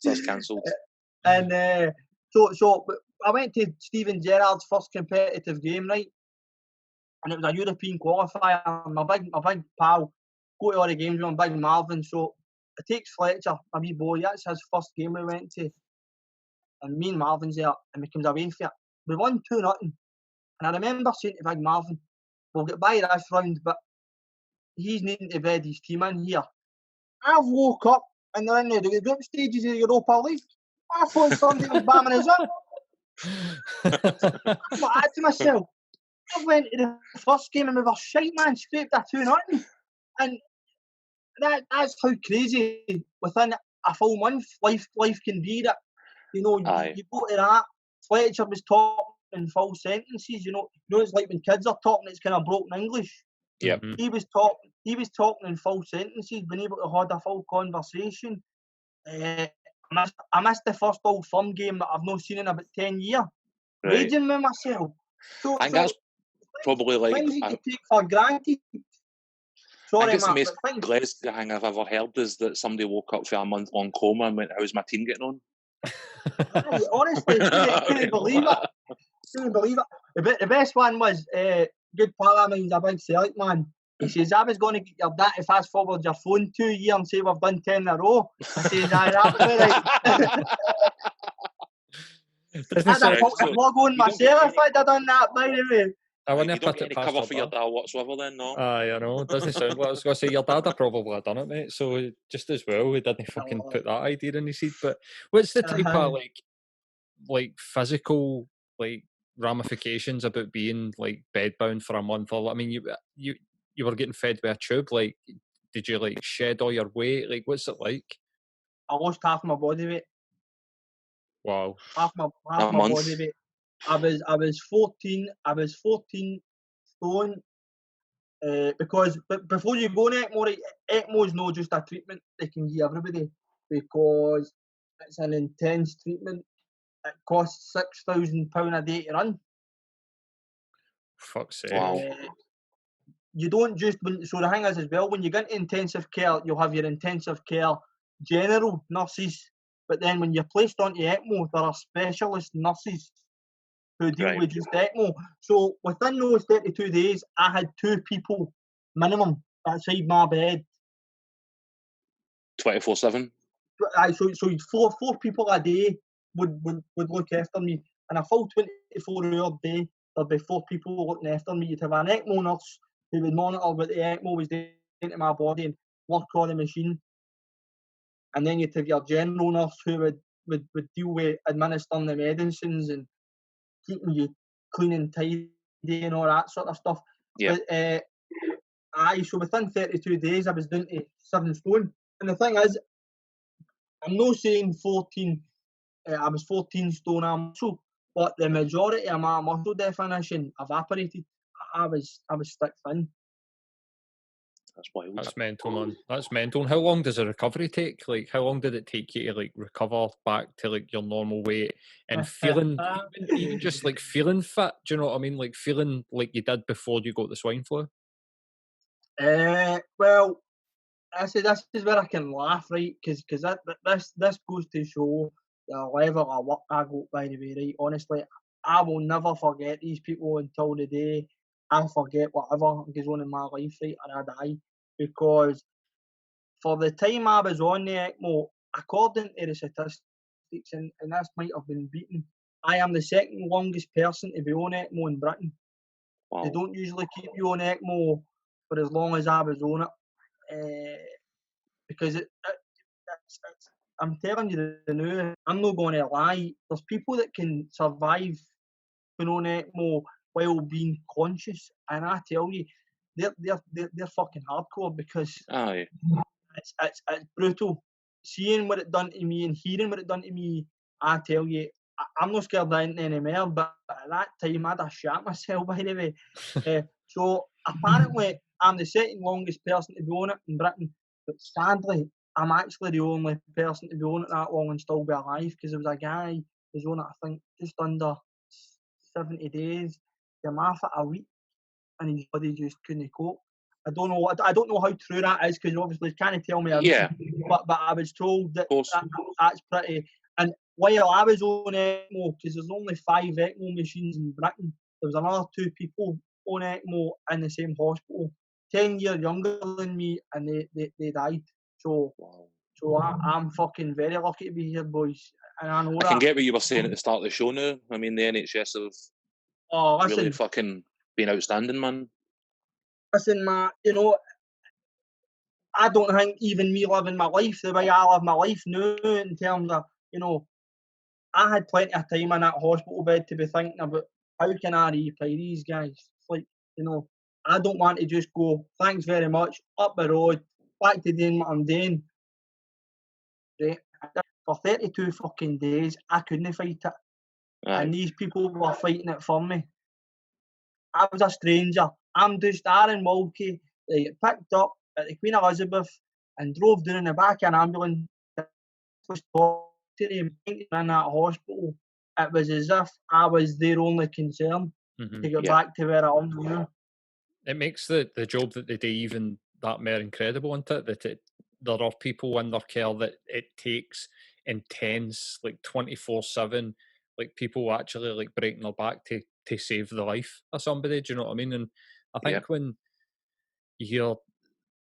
Speaker 1: So it's cancelled.
Speaker 2: And so I went to Steven Gerrard's first competitive game, right? And it was a European qualifier. My big pal, go to all the games with Big Marvin. So it takes Fletcher, my wee boy. That's his first game we went to. And me and Marvin's there, and we comes away for it. We won 2-0. And I remember saying to Big Marvin, we'll get by this round, but he's needing to bed his team in here. I woke up and they're in the group stages of the Europa League. I thought somebody was bamming us up. I thought to myself, I went to the first game and we were shite, man, scraped a 2-0. And that's how crazy within a full month life can be. That, you know, you go to that. Fletcher was talking in full sentences, you know it's like when kids are talking, it's kind of broken English.
Speaker 1: Yep.
Speaker 2: He was talking in full sentences, being able to hold a full conversation. I missed the first Old Firm game that I've not seen in about 10 years. Raging with myself.
Speaker 1: I think that's probably like
Speaker 2: things you take for granted. Sorry,
Speaker 1: I think it's
Speaker 2: Matt,
Speaker 1: the most Glasgow thing I've ever heard is that somebody woke up for a month-long coma and went, "How's my team getting on?"
Speaker 2: Honestly, couldn't believe it. The best one was good pal of mine's a big Celtic man. He says, I was going to get your dad to fast forward your phone 2 years and say we've done 10 in a row. I says, aye, that was right. I'd have put a blog on myself if I'd have done that, by the way.
Speaker 3: I wouldn't
Speaker 1: you don't get any cover for your dad whatsoever then, no?
Speaker 3: Aye, I know. It doesn't sound like I was going to say. Your dad had probably done it, mate. So just as well, we didn't fucking put that idea in his head. But what's the type of like physical like ramifications about being like bedbound for a month? Or I mean, you were getting fed by a tube. Like, did you like shed all your weight? Like, what's it like?
Speaker 2: I lost half my body weight.
Speaker 3: Wow.
Speaker 2: Half my body weight. I was 14 stone. Because before you go on ECMO, right, ECMO is not just a treatment they can give everybody, because it's an intense treatment. It costs £6,000 a day to run.
Speaker 3: Fuck's sake.
Speaker 1: Wow.
Speaker 2: You don't just, so the thing is as well, when you get into intensive care, you'll have your intensive care general nurses, but then when you're placed onto ECMO, there are specialist nurses who deal with just ECMO. So within those 32 days, I had 2 people minimum outside my bed.
Speaker 1: 24/7?
Speaker 2: So four people a day would look after me. And a full 24-hour day, there'd be 4 people looking after me. You'd have an ECMO nurse who would monitor what the ECMO was doing to my body and work on the machine. And then you'd have your general nurse who would deal with administering the medicines and keeping you clean and tidy and all that sort of stuff.
Speaker 1: Yeah.
Speaker 2: But so within 32 days I was down to 7 stone. And the thing is, I'm not saying 14. I was 14 stone of muscle, but the majority of my muscle definition evaporated. I was stick thin.
Speaker 1: That's wild.
Speaker 3: That's mental, man. That's mental. And how long does a recovery take? Like, how long did it take you to like recover back to like your normal weight and feeling, even just like feeling fit? Do you know what I mean? Like feeling like you did before you got the swine flu.
Speaker 2: Well, I say this is where I can laugh, right? Because this goes to show the level of work I got, by the way, right? Honestly, I will never forget these people until the day I forget whatever goes on in my life, right, or I die. Because for the time I was on the ECMO, according to the statistics, and this might have been beaten, I am the second longest person to be on ECMO in Britain.
Speaker 1: Wow.
Speaker 2: They don't usually keep you on ECMO for as long as I was on it. Because I'm telling you the news, I'm not going to lie, there's people that can survive being on ECMO while being conscious, and I tell you, they're fucking hardcore, because it's brutal. Seeing what it done to me and hearing what it done to me, I tell you, I'm not scared of anything anymore, but at that time I'd have shat myself, by the way. So apparently I'm the second longest person to be on it in Britain, but sadly I'm actually the only person to be on it that long and still be alive, because there was a guy who was on it, I think, just under 70 days. Came off it a week, and his body just couldn't cope. I don't know how true that is, because obviously you can't tell me everything.
Speaker 1: Yeah.
Speaker 2: But I was told that's pretty. And while I was on ECMO, because there's only 5 ECMO machines in Britain, there was another 2 people on ECMO in the same hospital, 10 years younger than me, and they died. So I'm fucking very lucky to be here, boys. And I know
Speaker 1: I can get what you were saying at the start of the show now. I mean, the NHS have really fucking been outstanding, man.
Speaker 2: Listen, Matt, you know, I don't think even me living my life the way I live my life now, in terms of, you know, I had plenty of time in that hospital bed to be thinking about how can I repay these guys. It's like, you know, I don't want to just go, thanks very much, up the road, back to doing what I'm doing. Right? For 32 fucking days, I couldn't fight it.
Speaker 1: Aye.
Speaker 2: And these people were fighting it for me. I was a stranger. I'm just Aaron Wilkie. They get picked up at the Queen Elizabeth and drove down in the back of an ambulance. In that hospital, it was as if I was their only concern to get back to where I am now.
Speaker 3: It makes the job that they do even that more incredible, isn't it? That there are people in their care that it takes intense, like 24/7, like people actually like breaking their back to save the life of somebody. Do you know what I mean? And I think when you hear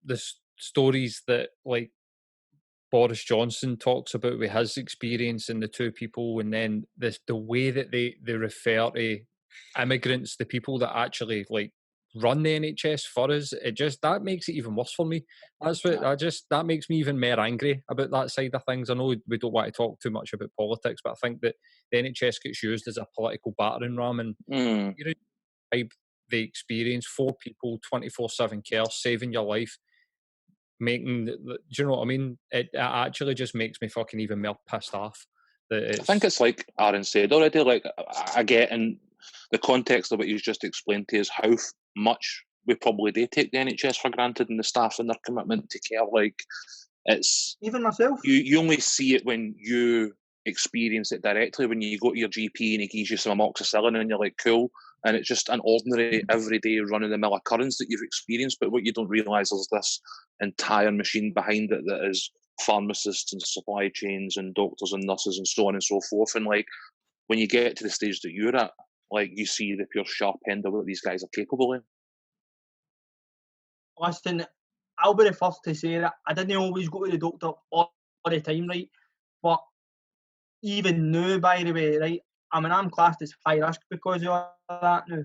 Speaker 3: the stories that like Boris Johnson talks about with his experience and the 2 people, and then the way that they refer to immigrants, the people that actually like run the NHS for us, that makes it even worse for me. That's what that makes me even more angry about that side of things. I know we don't want to talk too much about politics, but I think that the NHS gets used as a political battering ram, and you describe the experience, 4 people, 24/7 care, saving your life. Do you know what I mean? It actually just makes me fucking even more pissed off. I
Speaker 1: think it's like Aaron said already. Like, I get in the context of what you've just explained to us how much we probably do take the NHS for granted, and the staff and their commitment to care. Like, it's
Speaker 2: even myself.
Speaker 1: You only see it when you experience it directly. When you go to your GP and he gives you some amoxicillin, and you're like, cool. And it's just an ordinary, everyday, run-of-the-mill occurrence that you've experienced. But what you don't realise is this entire machine behind it that is pharmacists and supply chains and doctors and nurses and so on and so forth. And like, when you get to the stage that you're at, like, you see the pure sharp end of what these guys are capable of.
Speaker 2: Listen, I'll be the first to say that I didn't always go to the doctor all the time, right? But even now, by the way, right, I mean, I'm classed as high risk because of that now.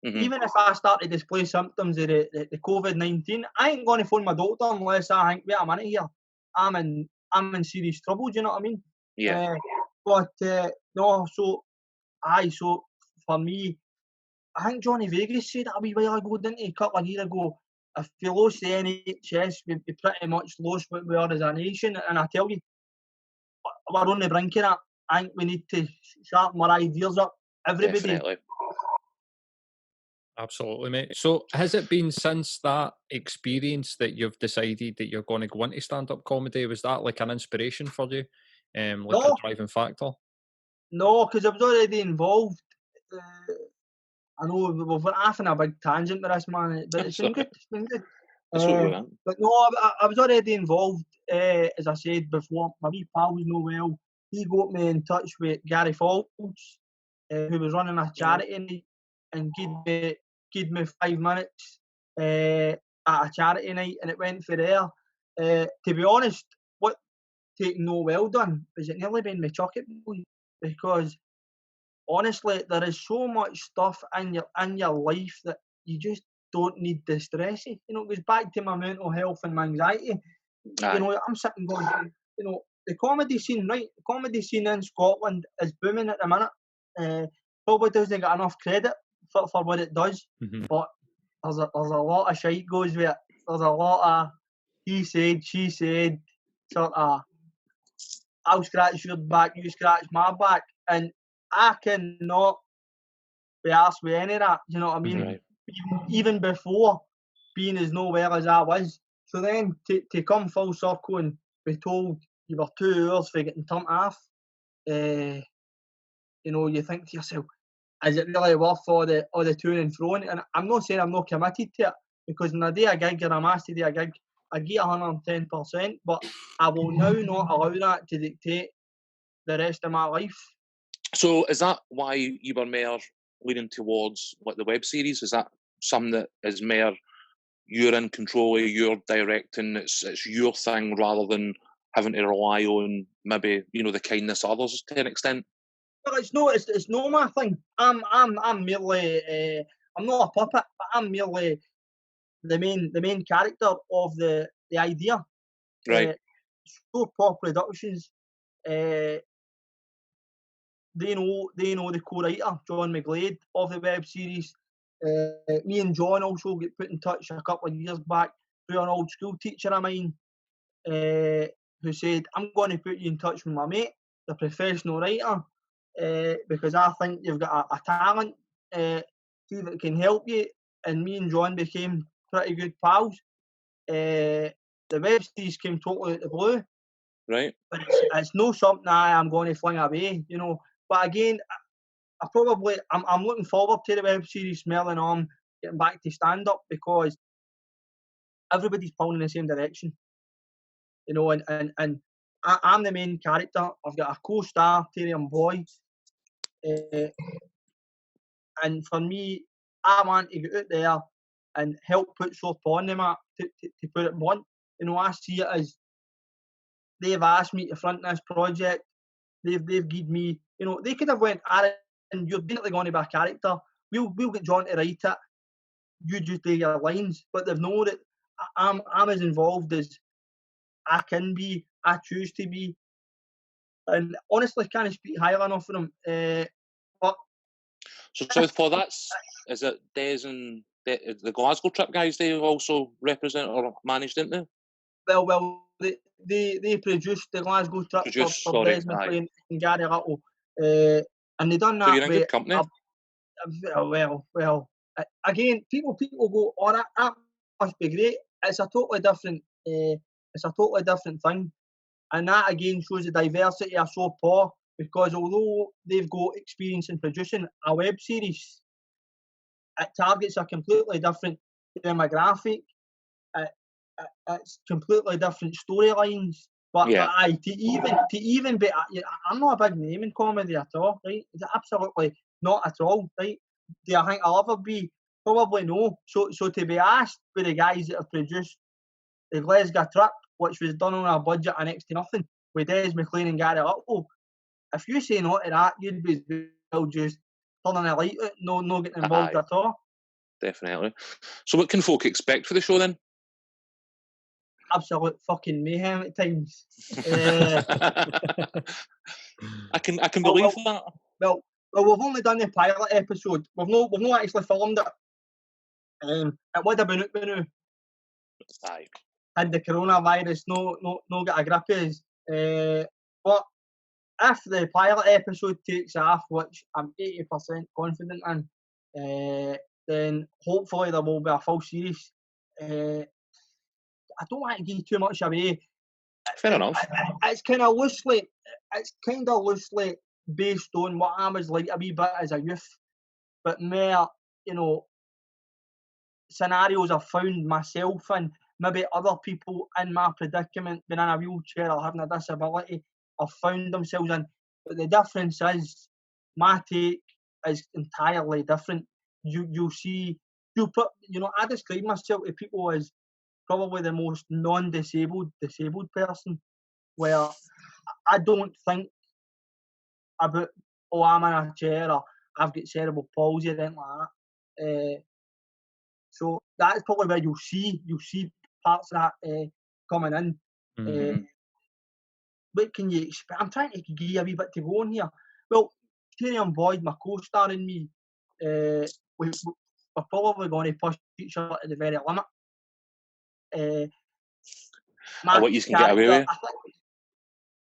Speaker 2: Even if I start to display symptoms of the COVID-19, I ain't going to phone my doctor unless I think, wait a minute here, I'm in serious trouble, do you know what I mean?
Speaker 1: Yeah.
Speaker 2: No, so for me, I think Johnny Vegas said that a wee while ago, didn't he, a couple of years ago, if we lost the NHS, we'd be pretty much lost what we are as a nation. And I tell you, we're on the brink of that. I think we need to sharpen our ideas up, everybody.
Speaker 1: Definitely.
Speaker 3: Absolutely, mate. So has it been since that experience that you've decided that you're going to go into stand-up comedy? Was that like an inspiration for you? Like a driving factor?
Speaker 2: No, because I was already involved. I know we've been having a big tangent with this, man, but it's been good. It's been good. But no, I was already involved, as I said before. My wee pal was no well. He got me in touch with Gary Faulds, who was running a charity and gave me 5 minutes at a charity night, and it went for there. To be honest, what taking no well done is it nearly been my chuck it, boy, because honestly, there is so much stuff in your life that you just don't need the stress. You know, it goes back to my mental health and my anxiety. You know, I'm sitting going, you know, the comedy scene, right? The comedy scene in Scotland is booming at the minute. Probably doesn't get enough credit for what it does, but there's a lot of shite goes with it. There's a lot of he said, she said, sort of, I'll scratch your back, you scratch my back. And I cannot be arsed with any of that, you know what I mean?
Speaker 1: Right.
Speaker 2: Even before being as nowhere as I was. So then to come full circle and be told you were 2 hours for getting turned off, you know, you think to yourself, is it really worth all the to and fro? And I'm not saying I'm not committed to it, because when I do a gig and I'm asked to do a gig, I get 110%, but I will now not allow that to dictate the rest of my life.
Speaker 1: So is that why you were more leaning towards like the web series? Is that something that is more you're in control of, you're directing, it's your thing rather than having to rely on maybe, you know, the kindness of others to an extent?
Speaker 2: Well, it's not my thing. I'm merely I'm not a puppet, but I'm merely the main character of the idea.
Speaker 1: Right.
Speaker 2: Pop Productions, they know the co-writer John McGlade of the web series. Me and John also get put in touch a couple of years back through an old school teacher of mine, who said, I'm going to put you in touch with my mate, the professional writer, because I think you've got a talent, see that can help you. And me and John became pretty good pals. The web series came totally out of the blue.
Speaker 1: Right.
Speaker 2: But it's no something I'm going to fling away, you know. But again, I'm looking forward to the web series smelling on getting back to stand up, because everybody's pulling in the same direction, you know. And I'm the main character. I've got a co-star, Tyrion Boyd, and for me, I want to get out there and help put soap on the map. To put it blunt, you know, I see it as they've asked me to front this project. They've given me, you know, they could have went, Aaron, you're definitely going to be a character. We'll get John to write it. You just do your lines. But they've known that I'm as involved as I can be. I choose to be. And honestly, can't speak highly enough of them. But
Speaker 1: So for is it Des and the Glasgow trip guys? They also represent or managed, didn't they?
Speaker 2: well, they produced the Glasgow trip for Des McLean and Gary Little, and they done that.
Speaker 1: So you're in good company.
Speaker 2: Well. Again, people go, oh, that must be great. It's a totally different thing, and that again shows the diversity of soap opera, because although they've got experience in producing a web series, it targets a completely different demographic. It's completely different storylines. But to even be, I'm not a big name in comedy at all, right? Absolutely not at all, right? Do I think I'll ever be? Probably no. So to be asked by the guys that have produced the Glasgow trip, which was done on a budget of next to nothing, with Des McLean and Gary Little, if you say no to that, you'd be just turning a light out, no getting involved at all.
Speaker 1: Definitely. So what can folk expect for the show then?
Speaker 2: Absolute fucking mayhem at times.
Speaker 1: I can believe that.
Speaker 2: Well, we've only done the pilot episode. We've not actually filmed it. It would have been out by now.
Speaker 1: Aye.
Speaker 2: Had the coronavirus no get a grip of us. But if the pilot episode takes off, which I'm 80% confident in, then hopefully there will be a full series. I don't want to give too much away.
Speaker 1: Fair enough.
Speaker 2: It's kind of loosely based on what I was like a wee bit as a youth, but more, you know, scenarios I've found myself in, maybe other people in my predicament, being in a wheelchair or having a disability, have found themselves in. But the difference is, my take is entirely different. You'll see, I describe myself to people as probably the most non-disabled person, where I don't think about, oh, I'm in a chair or I've got cerebral palsy or anything like that. So that's probably where you'll see parts of that coming in.
Speaker 3: Mm-hmm.
Speaker 2: What can you expect? I'm trying to give you a wee bit to go on here. Well, Tyrion Boyd, my co-star, and me, we're probably going to push each other to the very limit.
Speaker 1: What you can get away with?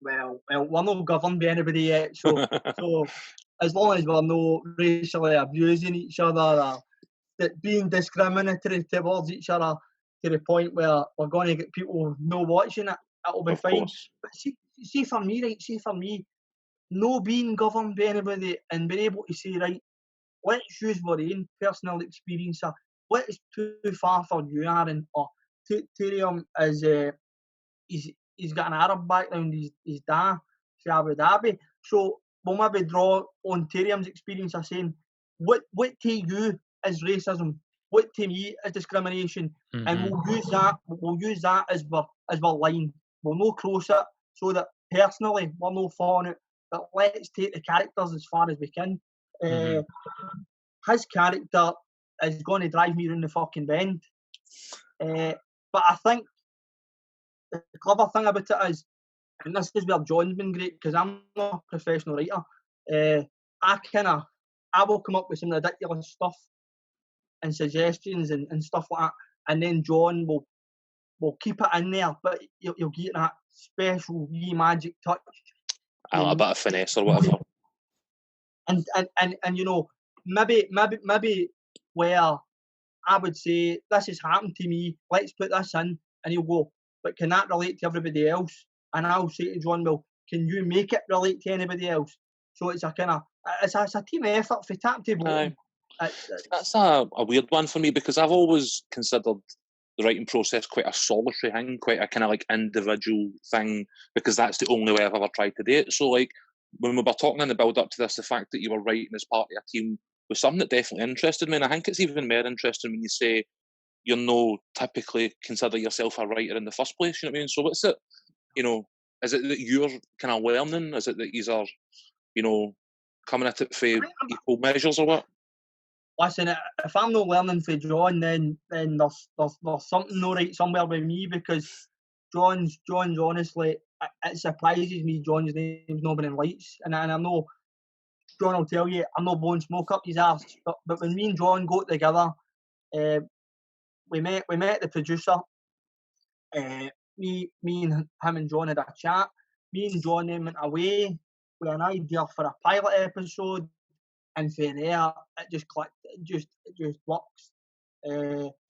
Speaker 2: Well, we're not governed by anybody yet, so as long as we're not racially abusing each other or being discriminatory towards each other to the point where we're going to get people no watching it, it'll be fine. But see for me, no being governed by anybody and being able to say, right, let's use our own personal experience. What is too far for you, Aaron? Or Tyrion is he's got an Arab background. He's da Abu Dhabi, so we'll maybe draw on Tyrion's experience of saying what to you is racism, what to me is discrimination, and we'll use that as our line. We'll no cross it so that personally we're no falling out. But let's take the characters as far as we can. His character is going to drive me around the fucking bend. But I think the clever thing about it is, and this is where John's been great, because I'm not a professional writer. I will come up with some ridiculous stuff and suggestions and stuff like that, and then John will keep it in there, but you'll get that special wee magic touch.
Speaker 1: A bit of finesse or whatever.
Speaker 2: And you know, maybe where I would say this has happened to me, let's put this in, and he'll go, but can that relate to everybody else? And I'll say to John, well, can you make it relate to anybody else? So it's a kind of it's a team effort for top to bottom.
Speaker 1: That's a weird one for me, because I've always considered the writing process quite a solitary thing, quite a kind of like individual thing, because that's the only way I've ever tried to do it. So like when we were talking in the build up to this, the fact that you were writing as part of a team was something that definitely interested me, and I think it's even more interesting when you say you're no typically consider yourself a writer in the first place. You know what I mean? So what's it? You know, is it that you're kind of learning? Is it that you are, you know, coming at it for equal measures or what?
Speaker 2: Listen, if I'm not learning for John, then there's something not right somewhere with me, because John's honestly, it surprises me John's name's not been in lights, and I know John will tell you I'm not blowing smoke up his arse, but when me and John got together, we met the producer. Me and him and John had a chat. Me and John then went away with an idea for a pilot episode, and from there it just clicked. It just works.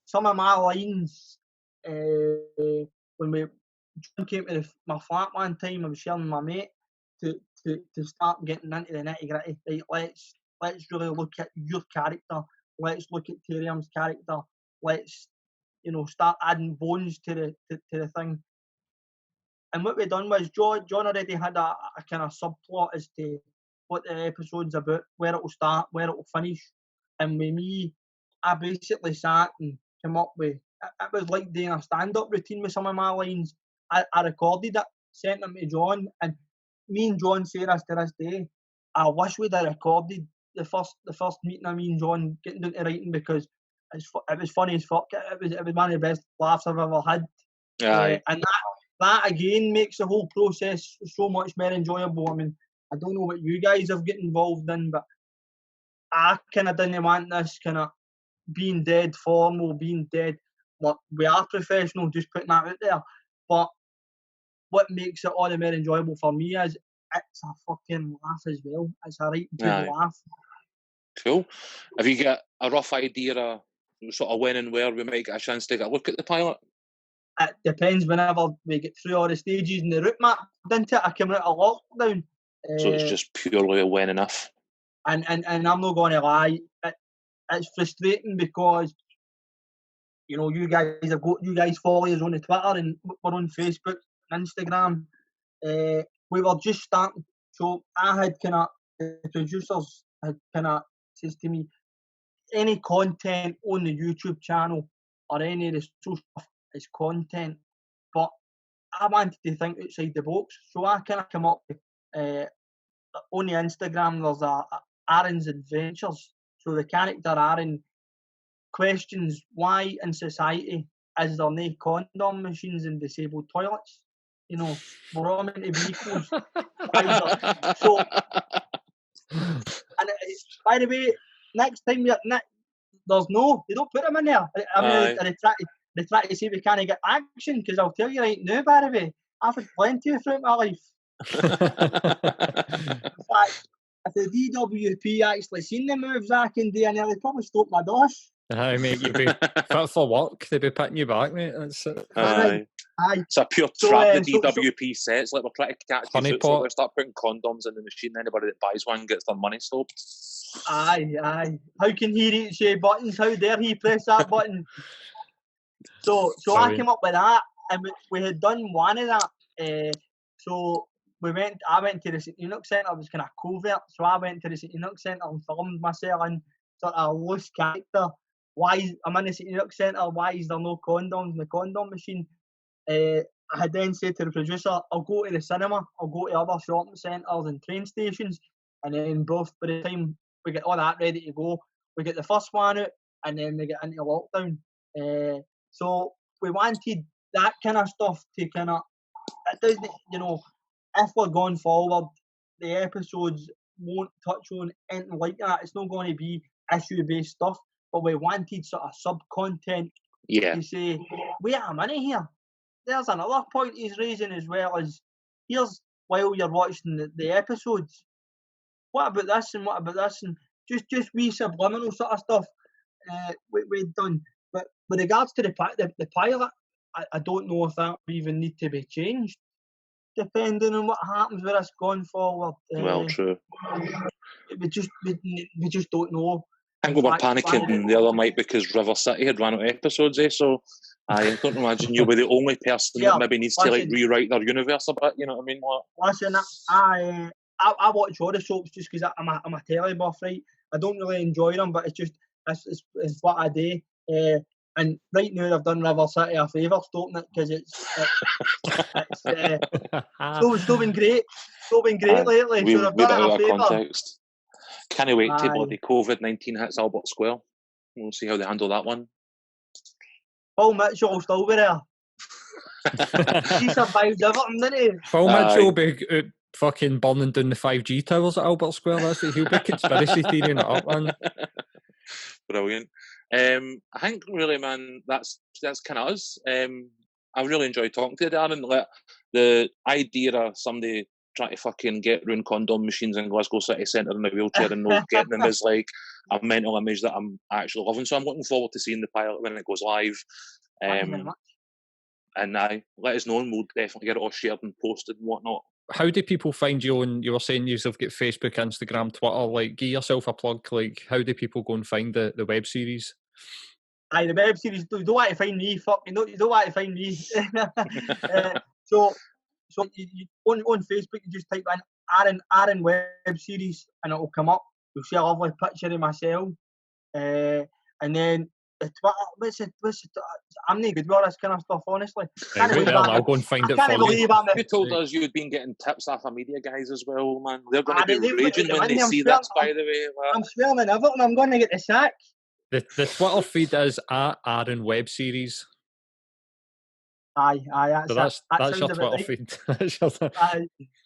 Speaker 2: Some of my lines, when John came to my flat one time, I was sharing with my mate to start getting into the nitty gritty. Right, let's really look at your character. Let's look at Tyrion's character. Let's, you know, start adding bones to the thing. And what we done was John already had a kind of subplot as to what the episode's about, where it will start, where it will finish. And with me, I basically sat and came up with, it was like doing a stand-up routine with some of my lines. I recorded it, sent them to John, and me and John say this to this day, I wish we'd have recorded the first meeting of me and John getting into writing, because it was funny as fuck. It was one of the best laughs I've ever had. And that again makes the whole process so much more enjoyable. I mean, I don't know what you guys have got involved in, but I kind of didn't want this kind of being dead formal, being dead. Like, we are professional, just putting that out there. But what makes it all the more enjoyable for me is it's a fucking laugh as well. It's a right good laugh.
Speaker 1: Cool. Have you got a rough idea of sort of when and where we might get a chance to take a look at the pilot?
Speaker 2: It depends whenever we get through all the stages and the route map, didn't it? I came out of lockdown.
Speaker 1: So it's just purely a when enough.
Speaker 2: And I'm not going to lie, it's frustrating because, you know, you guys follow us on the Twitter and we're on Facebook and Instagram. We were just starting, so I had kind of, the producers had kind of says to me, any content on the YouTube channel or any of the social stuff is content, but I wanted to think outside the box, so I kind of come up with, on the Instagram there's a Aaron's Adventures, so the character Aaron questions why in society is there no condom machines in disabled toilets. You know, we're all meant to vehicles. So, and by the way, next time there's no, they don't put them in there. I mean, they try to say we can't get action, because I'll tell you right now, by the way, I've had plenty throughout my life. In fact, if the DWP actually seen the moves I can do, and they'd probably stop my dosh.
Speaker 3: Aye, mate, you'd be fit for work. They'd be putting you back, mate. That's it.
Speaker 2: Aye.
Speaker 1: It's a pure
Speaker 2: So,
Speaker 1: trap, the DWP sets. Like, we're trying to catch you, so
Speaker 3: Honeypot.
Speaker 1: we start putting condoms in the machine. Anybody that buys one gets their money stopped.
Speaker 2: Aye. How can he reach buttons? How dare he press that button? So I came up with that, and we had done one of that. So I went to the St Enoch Centre. It was kind of covert. So I went to the St Enoch Centre and filmed myself in sort of a loose character. Why I'm in the St Enoch Centre? Why is there no condoms in the condom machine? I had then said to the producer, I'll go to the cinema, I'll go to other shopping centres and train stations, and then both by the time we get all that ready to go, we get the first one out, and then we get into lockdown. So we wanted that kind of stuff to kind of, it doesn't, if we're going forward, the episodes won't touch on anything like that. It's not going to be issue-based stuff, but we wanted sort of sub-content to say, wait a minute here. There's another point he's raising as well, as here's while you're watching the episodes, what about this and what about this, and just wee subliminal sort of stuff we've done. But with regards to the pilot, I don't know if that would even need to be changed, depending on what happens with us going forward.
Speaker 1: Well, true.
Speaker 2: We just don't know.
Speaker 1: I think we were panicking the other night because River City had run out of episodes, so I don't imagine you'll be the only person that maybe needs to rewrite their universe a bit, you know what I mean?
Speaker 2: Listen, I watch all the soaps just because I'm a telly buff, right? I don't really enjoy them, but it's what I do. And right now they've done River City a favour stopping it, because it's still been great. Still been great lately.
Speaker 1: We
Speaker 2: so they've done it a favour.
Speaker 1: Context. Can't wait till bloody COVID-19 hits Albert Square. We'll see how they handle that one.
Speaker 2: Paul Mitchell will still be there. He survived everything, didn't he?
Speaker 3: Paul Mitchell will be fucking burning down the 5G towers at Albert Square. That's what he'll be conspiracy theorying it up, man.
Speaker 1: Brilliant. I think really, man, that's kind of us. I really enjoyed talking to you, Darren. Like, the idea of somebody trying to fucking get round condom machines in Glasgow City Centre in a wheelchair and not getting them is like a mental image that I'm actually loving. So I'm looking forward to seeing the pilot when it goes live.
Speaker 2: Thank you very much.
Speaker 1: And let us know, and we'll definitely get it all shared and posted and whatnot.
Speaker 3: How do people find you on? You were saying you've got Facebook, Instagram, Twitter. Like, give yourself a plug. Like, how do people go and find the web series?
Speaker 2: Aye, the web series. You don't want to find me. You don't want to find me. So you, on Facebook, you just type in Aaron web series, and it'll come up. You'll see a lovely picture of myself, and then the Twitter. I'm not good with all this kind of stuff, honestly.
Speaker 3: I'll go and find it for you.
Speaker 1: You told us you'd been getting tips off of media guys as well, man. They're going to be raging when they see that, by the way.
Speaker 2: I'm swearing in everything. I'm going to get the sack.
Speaker 3: The Twitter feed is at Aaron Web Series.
Speaker 2: Aye,
Speaker 3: that's your Twitter feed.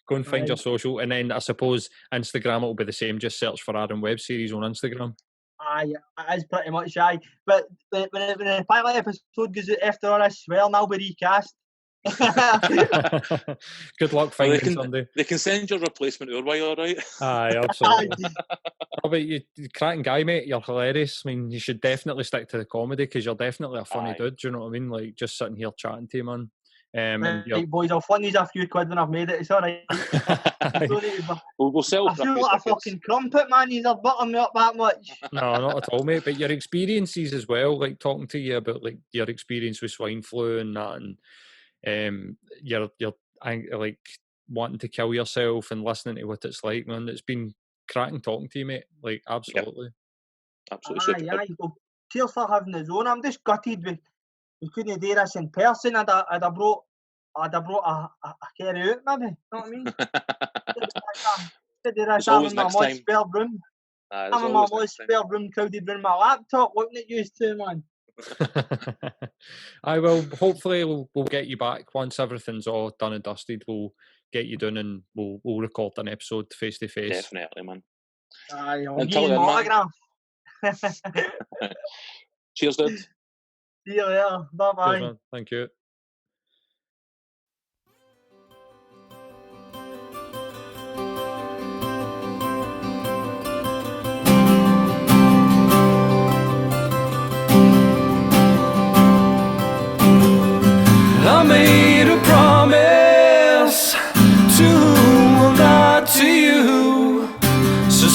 Speaker 3: Go and find your social, and then I suppose Instagram will be the same. Just search for Aaron Web Series on Instagram.
Speaker 2: Aye, it is pretty much aye. But when the pilot episode goes out after all this swearing, I'll be recast.
Speaker 3: Good luck finding somebody.
Speaker 1: They can send your replacement your way, all right?
Speaker 3: Aye, absolutely. But you're cracking guy, mate. You're hilarious. I mean, you should definitely stick to the comedy, because you're definitely a funny dude. Do you know what I mean? Like, just sitting here chatting to you, man.
Speaker 2: Right, boys, I'll fund these a few quid when I've made it. It's all right.
Speaker 1: We'll sell.
Speaker 2: I feel like a fucking crumpet, man. You're buttering me up that much.
Speaker 3: No, not at all, mate. But your experiences as well, like talking to you about like your experience with swine flu and that, and you're like wanting to kill yourself and listening to what it's like, man. It's been cracking talking to you, mate. Like, absolutely.
Speaker 1: Yep. Absolutely.
Speaker 2: Aye. Well, cheers for having the zone. I'm just gutted we couldn't do this in person. I'd have brought a carry out, maybe. You know what I mean?
Speaker 1: There's always next time.
Speaker 2: Spare room. I'm in my spare room, crowded room, my laptop. Looking at you two, man.
Speaker 3: I will. Hopefully, we'll get you back once everything's all done and dusted. We'll get you done, and we'll record an episode face to face.
Speaker 1: Definitely, man.
Speaker 2: Aye, until then, autograph.
Speaker 1: Cheers, dude.
Speaker 2: See you later. Bye-bye.
Speaker 3: Cheers, thank you.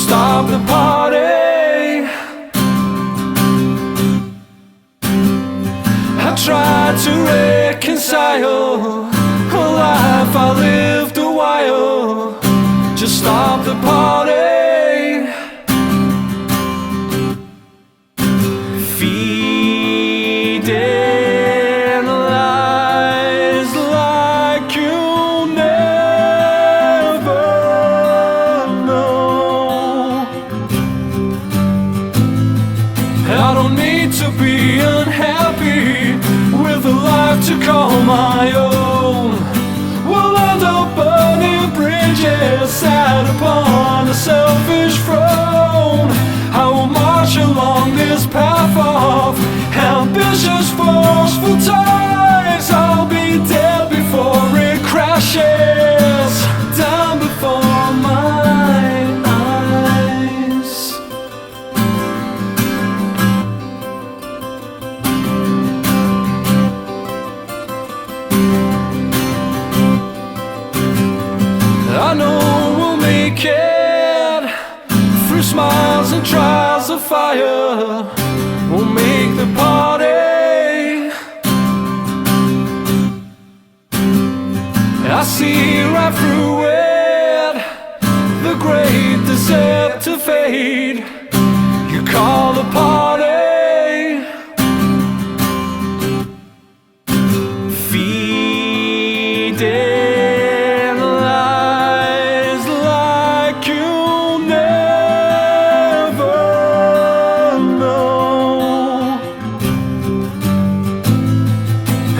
Speaker 4: stop the party. I tried to reconcile a life I lived a while. Just stop the party. Feeding lies like you'll never know. I don't need to be unhappy with a life to call my own. We'll end up burning bridges sat upon a selfish throne. I will march along this path of ambitious, forceful ties. I'll be dead before it crashes down before my eyes. I know we'll make it through smiles and trials of fire. We'll make the party. I see right through it, the great deceptive fate you call the party. Feeding lies like you'll never know.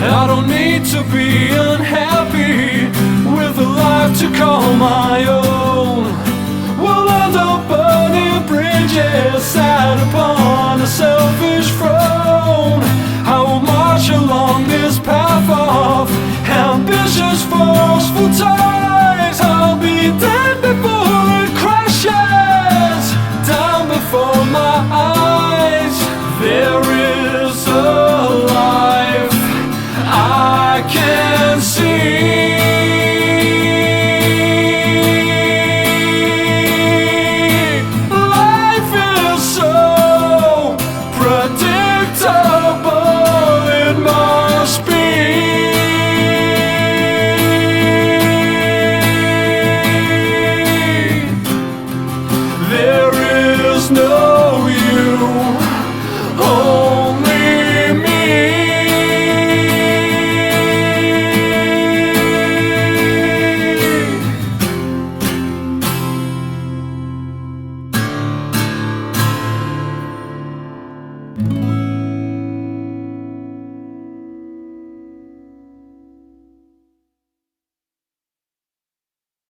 Speaker 4: I don't need to be unhappy with a life to call my own. We'll end up burning bridges sat upon a selfish throne. I will march along this path of ambitious, forceful ties. I'll be dead before it crashes down before my eyes. There is a life I can see. Life is so predictable, it must be. There is no